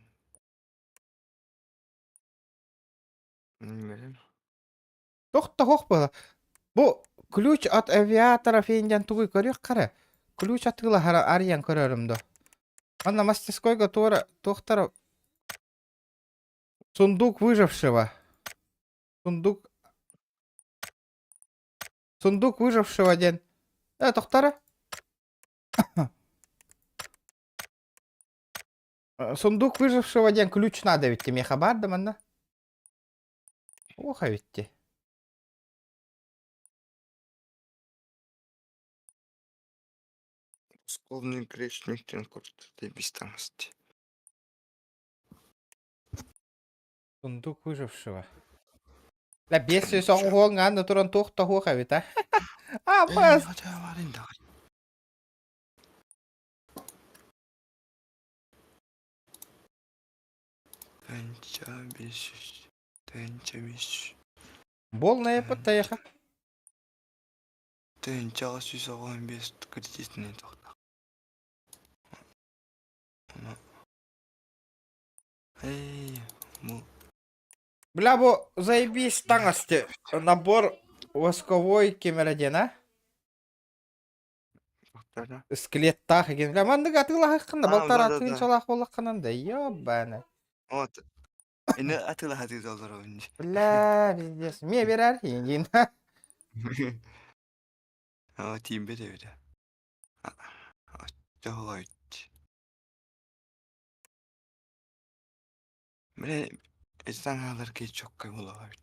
Білем. Тоқта хоқ бала. Бұ ключ от авиатора фейнден туғый көрек қара. Ключ атылы ариян көрерімді. Анна мастерскойға тоқтар сундук выжившего. Сундук выжившего ден. Тоқтара. Сундук выжившего ден ключ надо ведь. Мне хабарды манна. Оха ведь. Склонный кречниктен көрді бистаңызды. Сундук выжившего. Ля 500 ағуғонға анда тұран тоқта хоқа ведь, а? Бас. Тәнча 500. Болная потайха. Тәнча 615 кредитный тоқта. Бля, бо заебись таңасты. Набор восковой кемераден, а? Скелеттах екен. Бля, манды атылақ қында. Балтар атын шалақ болақ қынанда. Ёбаны. Вот. Ені атылақ аты доллар ойынды. Бля, биздес. Ме берер ең. Тим беді беді. Жоғылай өтті. Бля, Эстан алар кей чоккай болар.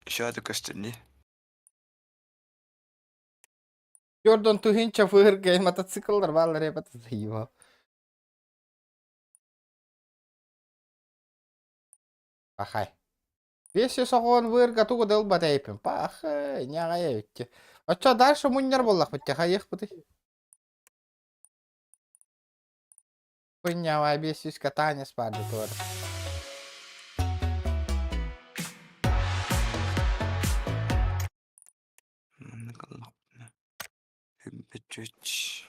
Шады көстүрни. Jordan tuhинча фыргай мотоциклдар балар ебаты заебал. Пахай. 500 ағуын вырга туғы дыл бата епін. Пахай, няға ебетті. Отча дальше муннер болақ бітті. Хайық бұты. Хуйнява 500 катания спады тоже. Бечуть.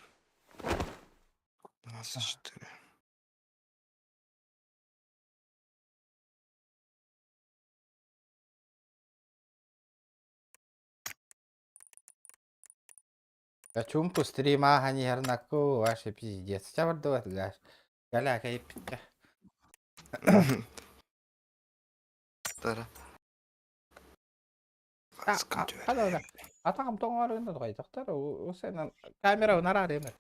Нас что ли? Качумпу стрима ханернаку ваше пиздец. Чабардоват гаш. Галя кайпитка. Тара. А, кадавда. Атагам тоңорунда кайтактар. Сенен камера унарар эме.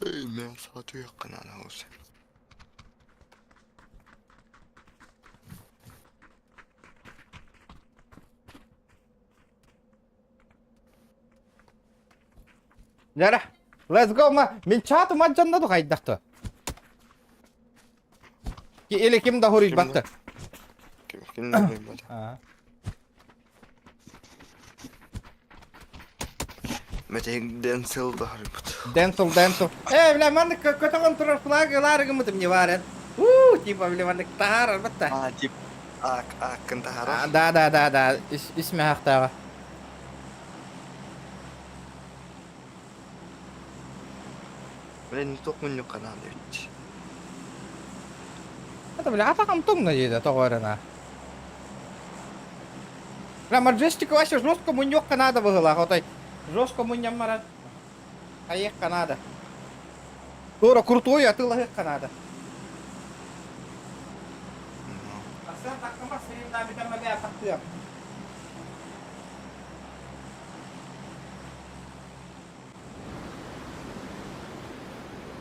Мен сату яккан ана осы. Жара. Let's go ма. Мен чату маджанда да кайдакты. Или ким да хорик бакты. Ким не bilmedi. А. Мете Денсел да харбут. Денсел. Бля, мандык көтөгөн турар флагыларыгы мытым не варен. Типа, бля, мандык тахар албатта. Тип кын тахара. Да. Исме хактага. Мен токун yok канал дейт. Это, бля, атакам тумна дейді тоғырына. Бля, Маджестика вообще жестко муньёкка надо выгыла, хотай. Жестко муньям марат. Аекка надо. Тура крутой, а ты лагекка надо. А сен таккама сиринда битема бия тактыям.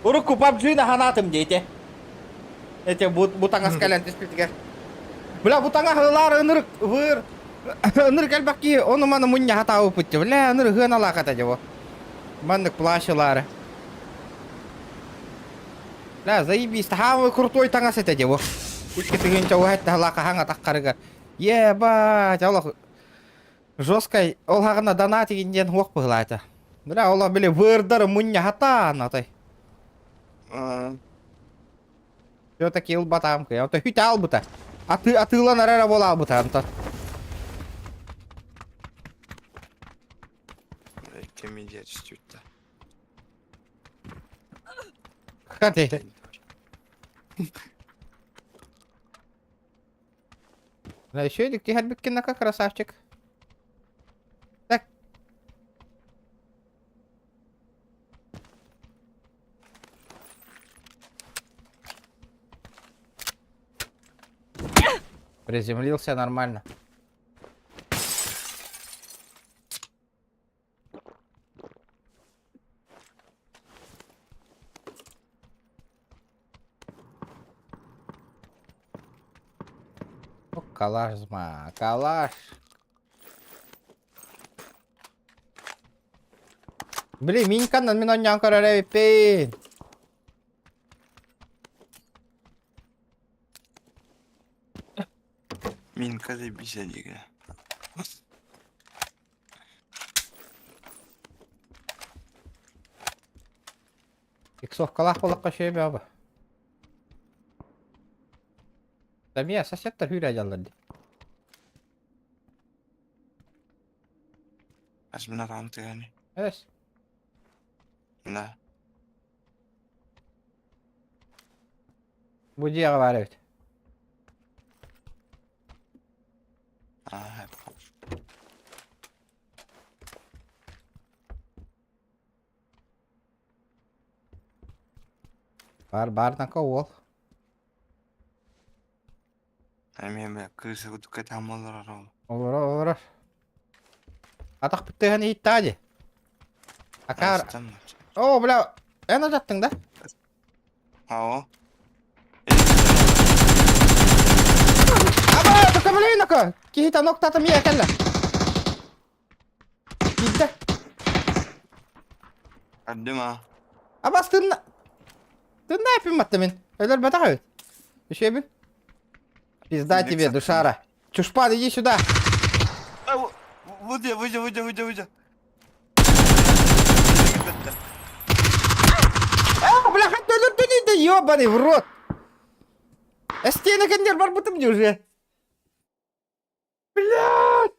Урукку PUBG-на ханатым дейте. Эти бутаңа скален теспитиге. Бля, бутаңа хылар ынырык выр. Ынырык әлбәкки оны маны мунья хата упытты. Бля, ынырык гына лаката жабо. Мандык плащылары. Бля, заебись, самый крутой таңа сете жабо. Ишке тыгынча уайтта лака хаңа таккарыга. Ебать, Аллах. Жесткой, ол хагына дана тигинден хуак пыгылайта. Бля, Аллах биле вырдары мунья хата анатай. Все-таки илбатамка. Я вот хють албута. А ты ланарера бола албута, Антон. Комедия чуть-чуть. Хаты. Да еще и ты Хадбиккина как красавчик. Так. Приземлился нормально. Калаш, калаш. Блин, минькан на минон нянкара репей. Минка да бисядига. Иксов калах болаққа шөй бәбі. Тамия сасеттар хүйрә жалларды. Азмина рамты yani. Эс. Да. Будияға бар өт. Бар, барнақа ол. Kırsa dikkat hammalar araba. Olur. Атақ біттіғаны етті ади. Акар... Astan mı? О, бля, ән ажаттың да? Ha o. Аба, тұқа білейін оқа! Кейта ноқтаты мия кәлі. Кейті. Hadi ma. Абас, тынна... Тынна әпім матты мен. Өлер бәтақ өт. Düşebin. Пизда тебе, душара. Чушпан, иди сюда. Выйди. Бля, хоть өлірді ёбаный в рот. Стены кондер бар бұтым де уже. Блядь.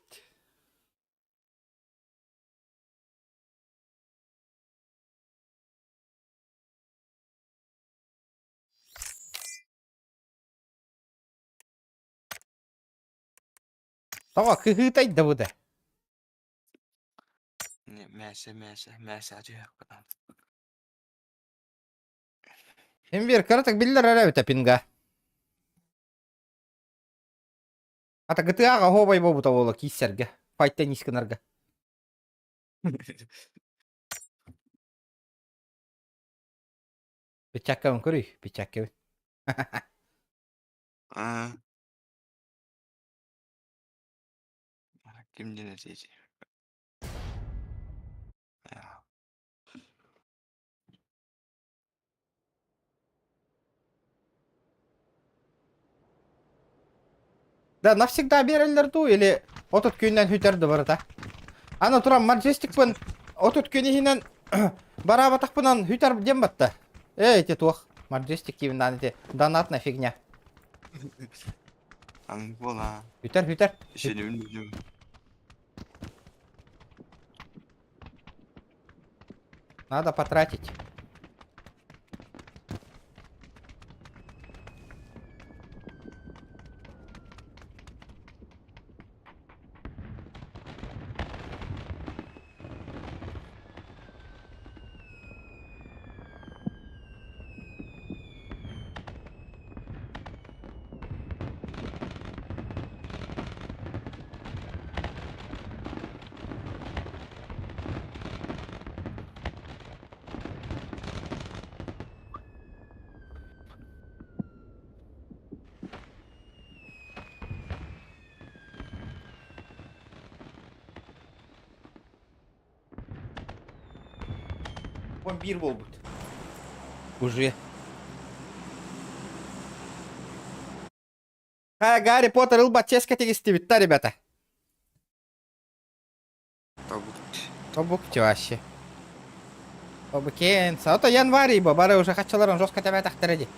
Тава, кыгытайды да бұда. Ne мәсә diyor. Мен бер кырытык биллер әрі өті пинга. Ата GTA-ға хобай бобута олы кейсерге. Файтта нискінарға. Печаккавын көрүй, печаккавын. Kimdi ne diyecek? Да, навсегда берелер ду, или отут күйінен хүтерді барыта. Аны турам Majestic-пын, отут күйінен барабатақпынан хүтер дем батты. Эти тух, Majestic кивіндан эти донатная фигня. Анг бола. Хүтер. Işini bilmiyorum. Надо потратить. Он bir болбут. Уже. Гарри Поттер ылба ческа тегисти битта, ребята. Тобукти вообще. Тобукенца. Это январь, ибо бары уже хачаларын жестко тебя тахтаради.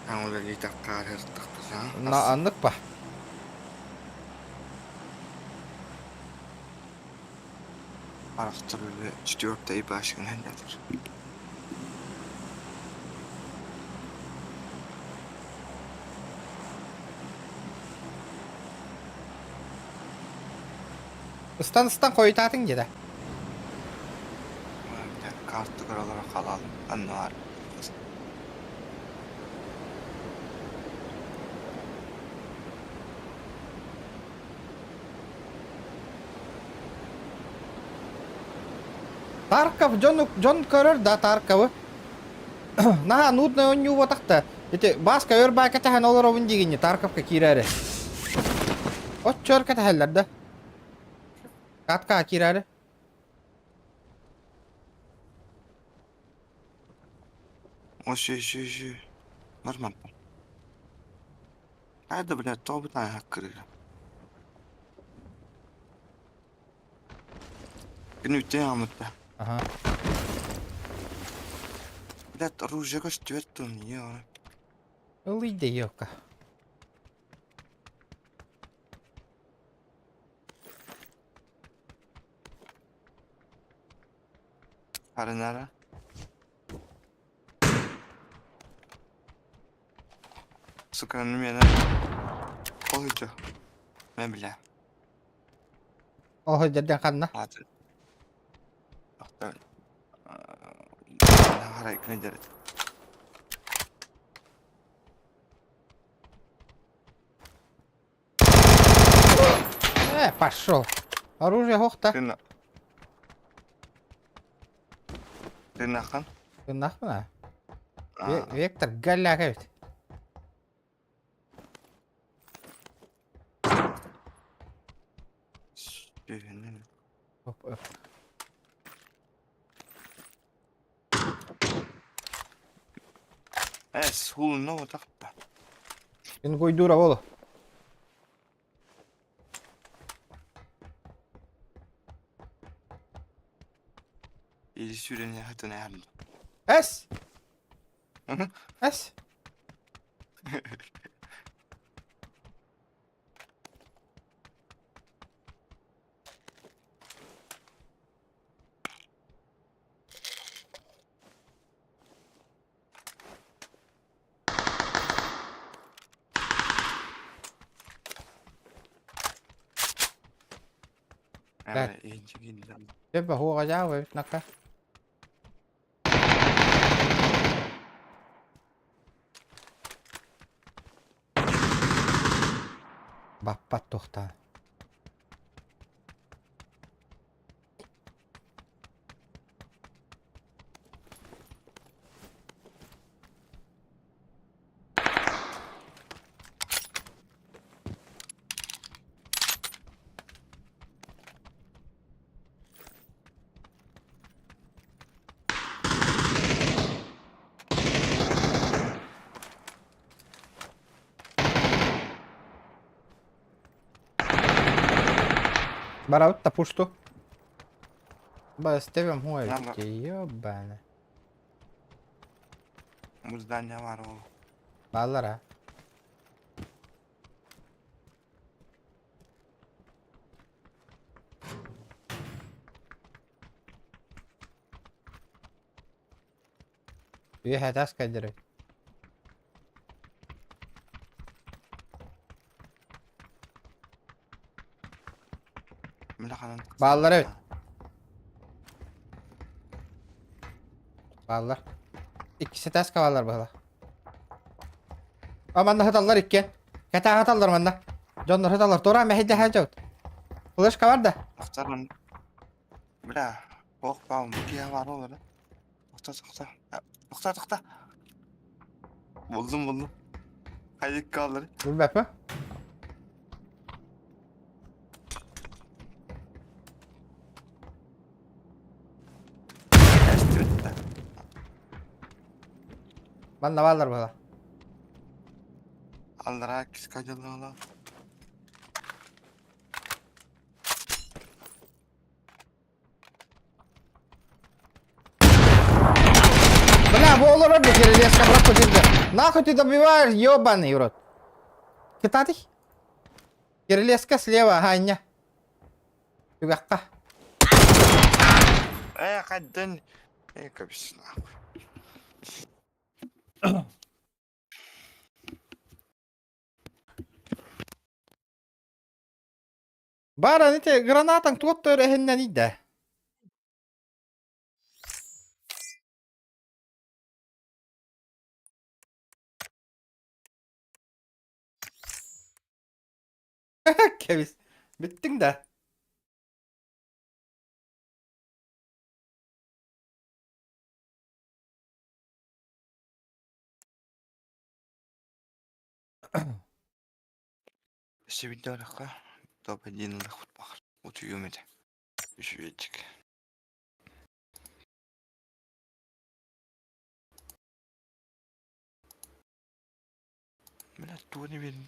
Angle litak karir taktısa. На аннык па. Araktır böyle 4 ay başına nedir? Стан койтатын деді. Kartı karalara kalalım. Anne var. Тарков, Джон көрөр да Тарковы. Наха нудный он не уватақта. Эти баска өрбай катахан олар овын дегенне Тарковка кирәрі. От чөр катахаллар да. Катка кирәрі. O şey. Normal. Hadi bile topu tane hakkı. Günü de Ahmet'te. Ага. Блядь, оружие что не Ылыйды ёка. Аренара. Сука, ну меня Oydu. Ne bileyim. Ого, дядя ханна. Hadi. Hatta hareket ederek. Пошел. Оружие хохта. Ты нахан? Нахуй. Вектор галяга бит. Оп, оп. Сулно отақпа. Сен койдура болу. Иди сюрене хатына ярым. Әс. Әс. Tiếp vào hua có giáo vậy nè cái. Bappat tohtaan. Bara utta pustu. Bara Steven huojutti, jobbane. Bu zdanie var oğlum. Ballara. Bir hatas kaydırıyor. Bağlılar evet. Bağlılar. İkisi ters kavallar bağla. Aman da hatalar ikken. Kata hatalar manda. Jonlar hatalar. Tora mehide hacavut. Flash kavar da. Aktarın. Bira. Korkma. Bukiye var olur. Aktar. Buldum. Haydi kaldır. Dur be. Banda bağlar bağla. Aldıra kis kacalı oğlum. Бля, волор обе кириллеска просто пизда. Нахуй ты добиваешь, ёбаный урод. Китатый? Кириллеска слева, Аня. Югакка. Kadın. Kapısın abi. Бара, ните гранатаң туоттор эхеннен иде. Keviz. Bittin de. Şimdi oraya. Topa dinle futbol. Uçuyor mu de? Üşüyecek. Bela tuğni benim.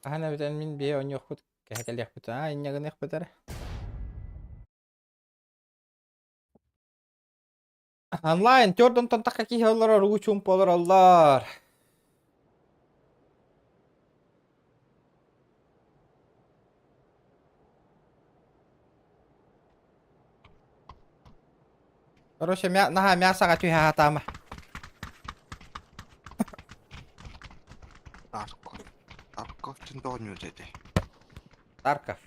Ahana bitan min biye on yok. Kehatel yak bitan. Ha, inyagın yak bitar. Online, Jordan tontak kaki olur, uçum olur Allah. Короче, мясо хочу я там. Tarkov için doğmuyor dedi. Тарков.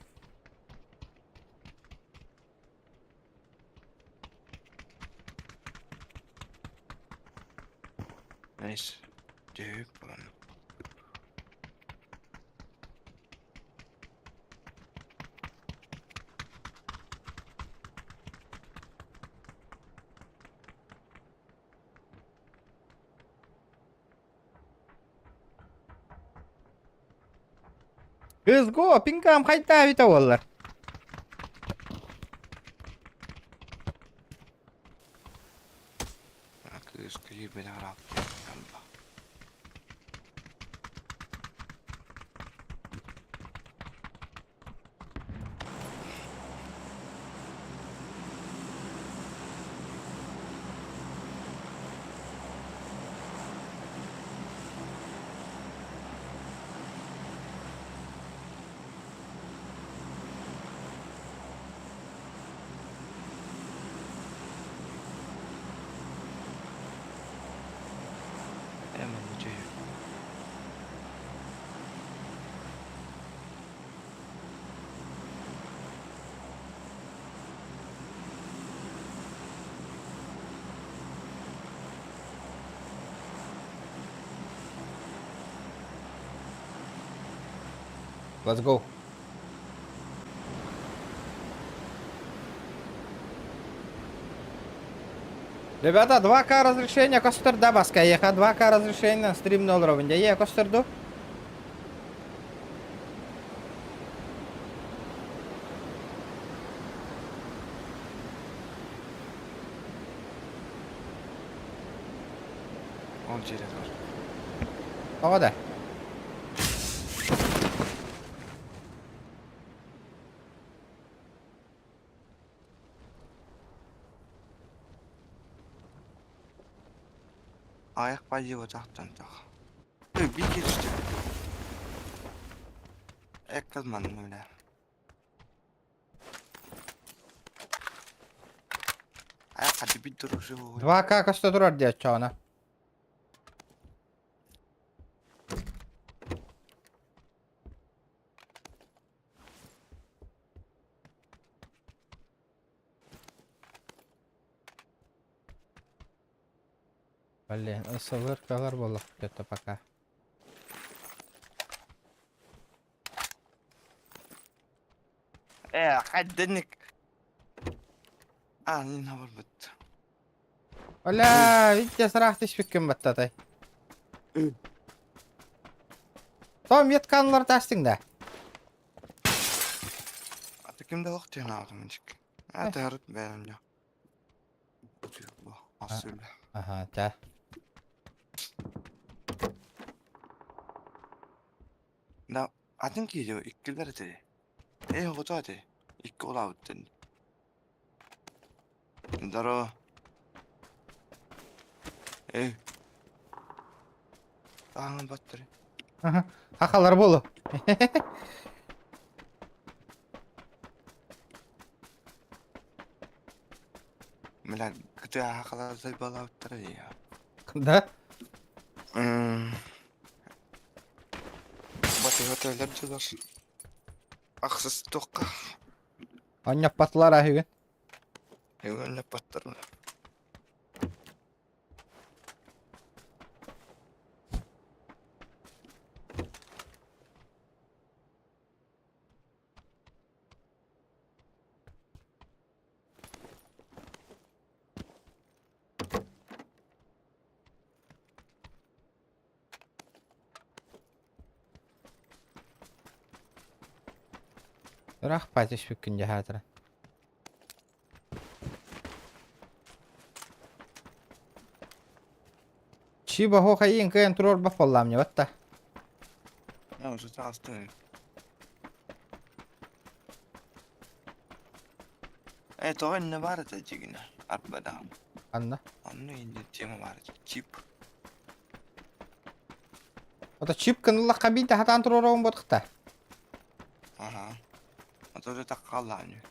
Neyse. Deyip bana. Kız go, pinkam kayta bita bollar. Kız kıyı beni harap. Hemen uçuyor. Let's go. Ребята, 2К разрешение костер да баска еха, 2К разрешение стрим 0 ровень. Е костерду. Он через var. Ага да. Ayak bayıyor zaten tak. Bir girişti. Ek kızmadım öyle. Ayak hadi bir duruşu. 2К костер турар дия чана. Блин, СЛР калар болла где-то пока. Хадденник. Не var bit. Оля, видите, срах ты шпиккем баттатай. Том yetkанлар тастың да. Ata kimde yok diye ne aldım incik. Ata yarıt benim ya. Bu asıl. Ага, да. 나 아등기 저 이끌가를 돼. 호자 돼. 이끌 올라왔던. 너로. Аңын баттыр. Ага. Хахалар болу. Мына кыты ақалардай балауыттыр я. Да? Батыр отайлар жылар. Ақсыз тоққа. Ойнап батылар ахиген. Өгінлеп баттыр. Рах патиш биккин жахатыра. Чиба хоха иин кыйын турор бафаллам не батта. Уже тастын. Тоғын не бар это жигіне. Арбада. Анда. Анны инде тема бар. Чип. Ота чип кынылла кабинта хатан туророгун ботукта. Ага. Тоже так қаланы.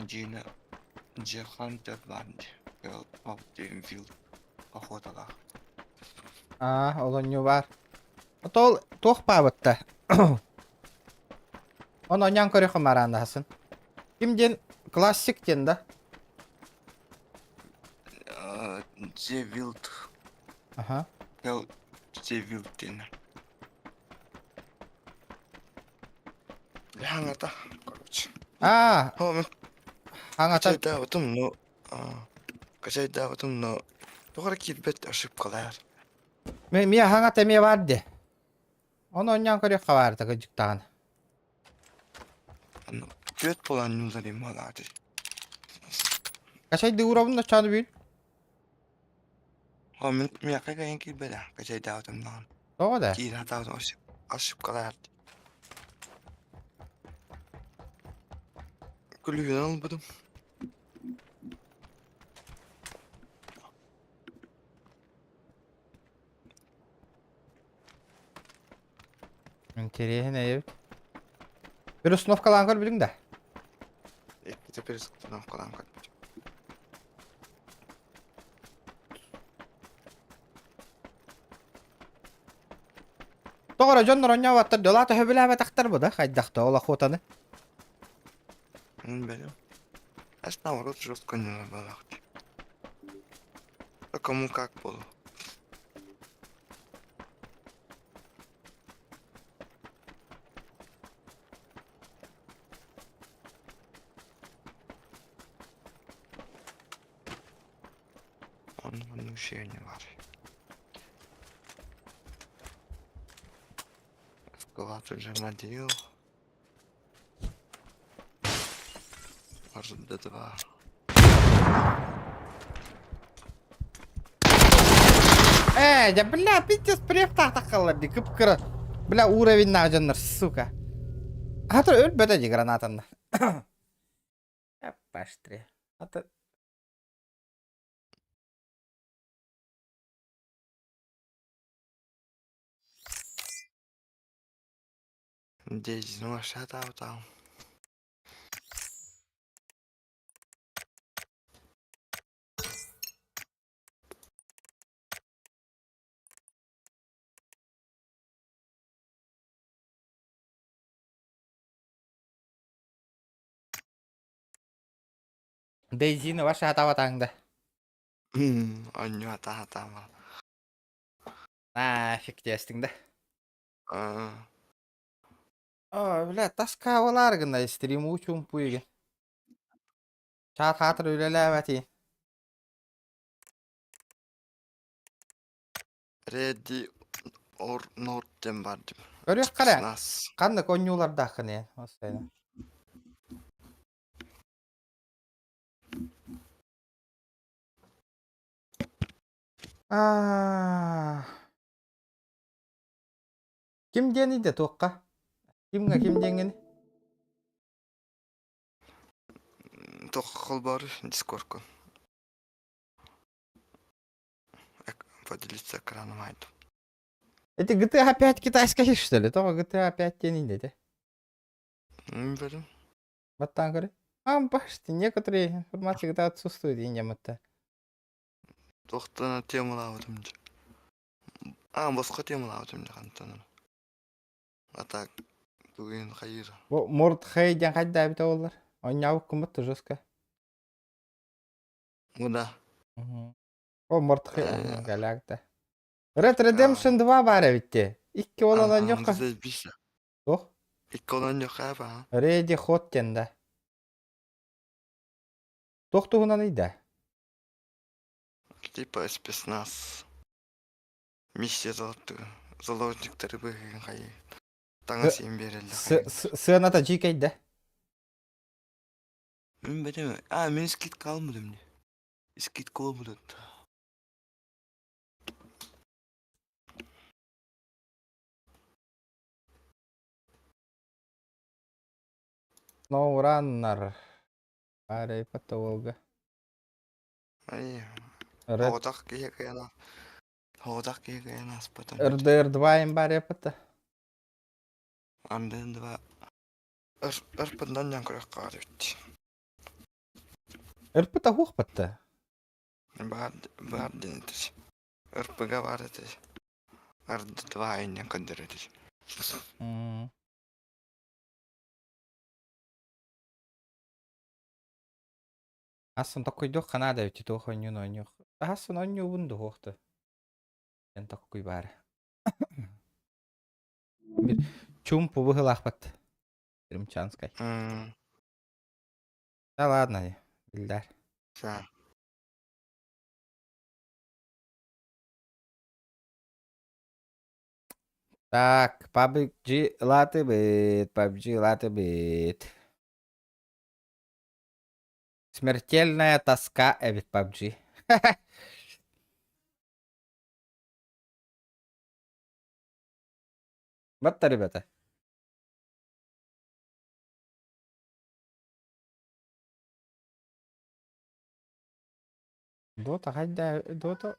Жина Джехантер Ланди. Of the infield. Охоталар. Олонью бар. Отол тух пабытта. Он онян көрөкө маранда хасын. Кимден классик ден да. Джевилд. Ага. Джевилд ден. хангата. Короче. Аңата Качайда отум но. Качайда отум но. Тогора китбет ашып калар. мен аңата ме барды. Оны оннян көрек қабарды күжіктаған. Бет болан нүлдері малады. Кашайды уровын чаны бүйін. Мен қайға ең келбеді. Качайда отумнан. Тоғы да. Кейін атауын ашып калар. Күлігін албыдым. Интересно, ебет. Bir установкалан көр білің да. Екті пересіктен қалам қатпыды. Тоғыра жоннор оння баттыр. Жолаты хөбілі әбет ақтар бұда. Қайдақты ола қотаны. Мен бәлем. Әс наоборот жестко не балақты. Кому как было. Он вообще не варит. Эскалатор же надел. Может до 2. Ja бля, пиздец, префтақ таққаларды күп-күрі. Бля, уровень нағжанлар, сука. Атыр өл бөтәді гранатанды. Паштыре. Атыр. Здесь, ну, шата там. Дейзіні ваша атаватаңды. Аню ата ма. Нафиг тестіңді. Бля, таска оларғында стрим учум пүйген. Чат хатыр өлелі әбәті. Ready or not dem бардым. Өрек қара. Нас. Қанды конюларды ақыны. Осылайда. Кім дениді тоққа? Кімға кім деңгені? Тоққыл бар дискордқа. Поделиться экраном айду. Это GTA 5 китайская, что ли? Только GTA 5 дениді де. Білім. Баттан көрі? Башты, некоторые информации GTA отсутствуют, и немытта. Тоқтана темалавыдым же. Босқа темалавыдым же қантаныр. Атак. Бүгін қайыр. Морд хейден қайда әбіті олар? Ойнауық күмітті жөскі. Мұда. Морд хейден кәләкті. Red Redemption 2 бар әбітте. 2 оланан жоққа. Оқ? 2 олан жоққа әбі. Ready Hot тенді. Тоқтуғынан үйді. Типа спецназ. Миссия заложниктері бүгін қайыр. Таңа сен берілді. Сығаната жекейді. Мен бәдеме. Мен искит қалмыдым не. Искит қолмыдым. SnowRunner. Арай патологы. Хоудақ кейгені. Хоудақ кейгені аспатым. RDR 2 им бар епіті. Анден 2. Ұрпындан жан көрек қағады өтті. Ұрпыта хуқ бітті. Бар денетіз. Ұрпыға бар етіз. Арды 2 айнен қандыр етіз. Асын такой жоқ қана да өте тоқ ойнын ойнық. Асын ойны бұнды хоқты. Мен такой бар. Bir çumpu bu hılaq bat. Стримчанской. М, Да ладно, Ильдар. всё. Так, PUBG Латыбит, PUBG Латыбит. Смертельная тоска, ведь PUBG. Вот-то, ребята. Дота, хайда, Дота.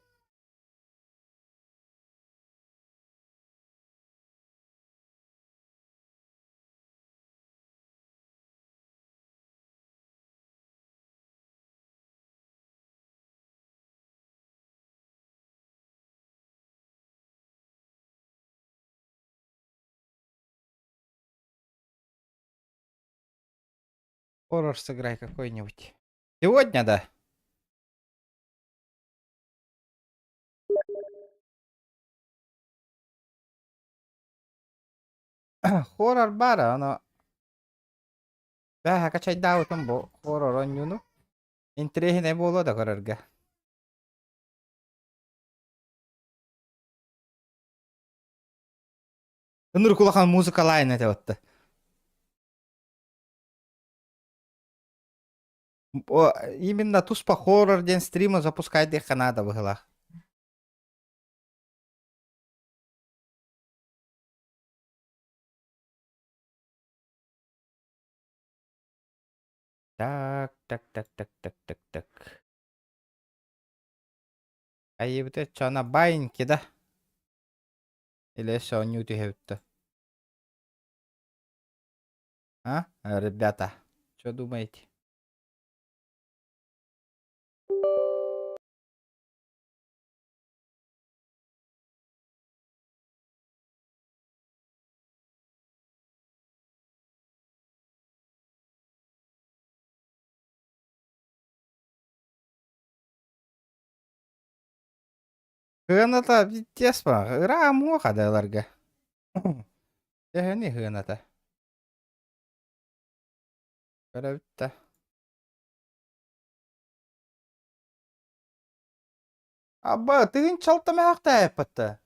Хоррор сыграй какой-нибудь. Сегодня, да. Хоррор бара, оно. Vähän качать даутом бо хоррор он юну. Интригине боло да хоррорга. Нур кулахан музыка лайн это вот. Именно туспа хоррор день стрима запускать их надо было. Так, так, так, так, так, так, так. А и вот это что, на баиньке, да? Или что, не утихают-то? А? Ребята, что думаете? Хыната, теспа, ра муха да ларга. Не хыната. Карабта. Абба, ты чалта мягта эпата.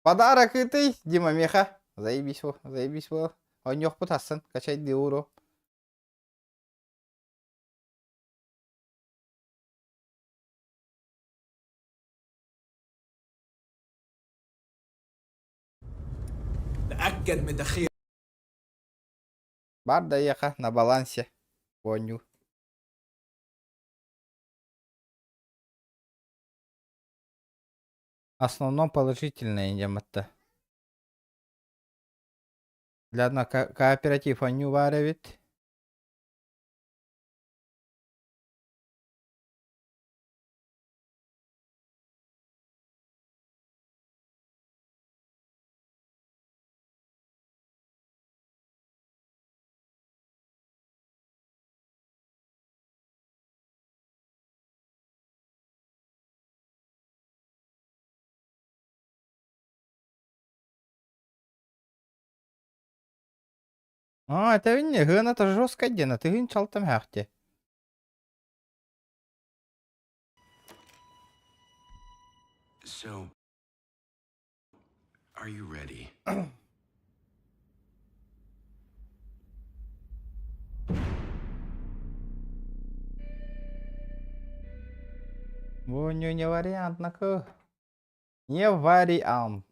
Подарок и ты, Дима Меха. Заебись во, заебись во. Он не путасан, качать диуру. تأكد من تدخين Бар да еха на балансе. Воню. Основном положительное идем-то. Для одного кооператив он не варивает. Это не гын, это жестко дена. Ты гын чал там хахте. So, are you ready? Воню не вариант на к. Не вариант.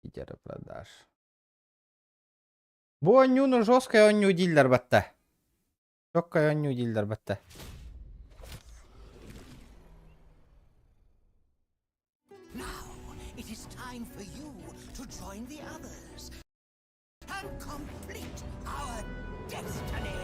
Питера продаж. Воню ну жесткая он не удилдер батта. Жесткая он не удилдер батта. Now it is time for you to join the others and complete our destiny.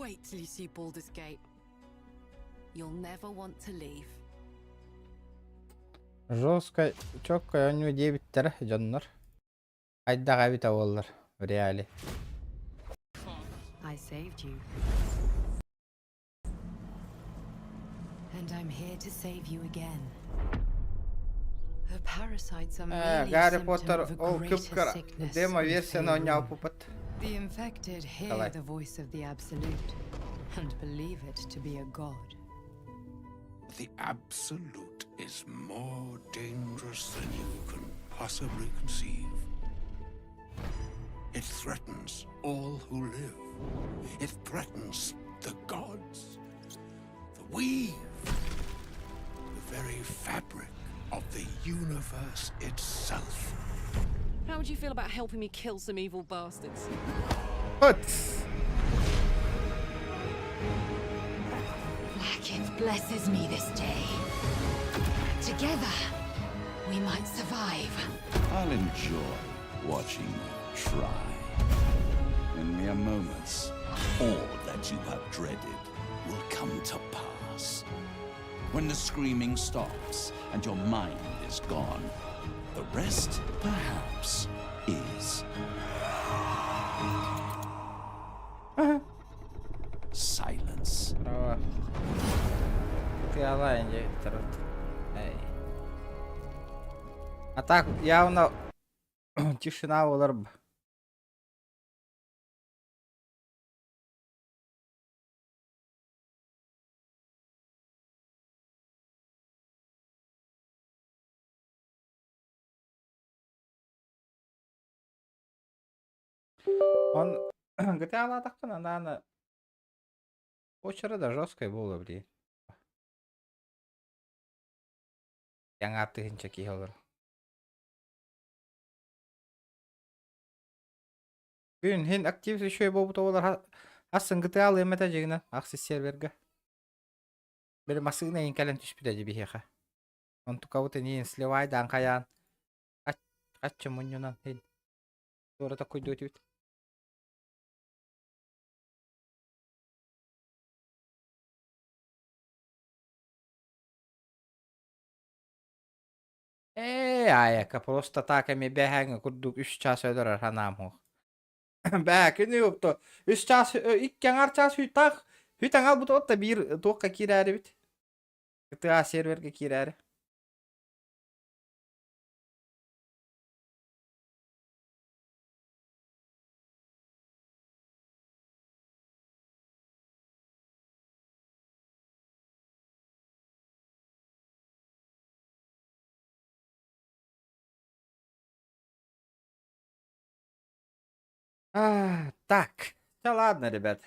wait till you see Baldur's Gate. You'll never want to leave. Жестко, чётко, у него 9 жоннор. Айдага бит аваллар, в реале. I saved you. And I'm here to save you again. The parasites are merely a Гарри symptom Поттер, of a ол greater кыпкыр sickness демо we версияны fear ойнау ruin. пупат. The infected hear Давай. the voice of the Absolute and believe it to be a god. The Absolute is more dangerous than you can possibly conceive. It threatens all who live. It threatens the gods, the weave, the very fabric of the universe itself. How would you feel about helping me kill some evil bastards? Вот. Blackith blesses me this day. Together, we might survive. I'll enjoy watching you try. In mere moments, all that you have dreaded will come to pass. When the screaming stops and your mind is gone, the rest, perhaps, is silence. Право. Кыяла инде тарат. Эй. А так явно тишина болар. Он GTA атактан аны очеры да жесткой болу бли. Яңа тыгынча киһалар. Күн хин актив еще болбут олар асын GTA эмете жегинен аксис серверге. Бир масыгына инкален түшпүдө жибиха. Он тукабыты нин сливайдан каян. Каччы муньюнан хин. Тора такой дотүт. Аяка просто таками бэхэнгэ курдук 3 час өдөрөр ханамху. Бэкини юпто 3 час 2 час хүйтах хүйтан албут отта бир тоокка кирээри бит. GTA серверге кирээри. Так, да ладно, ребят.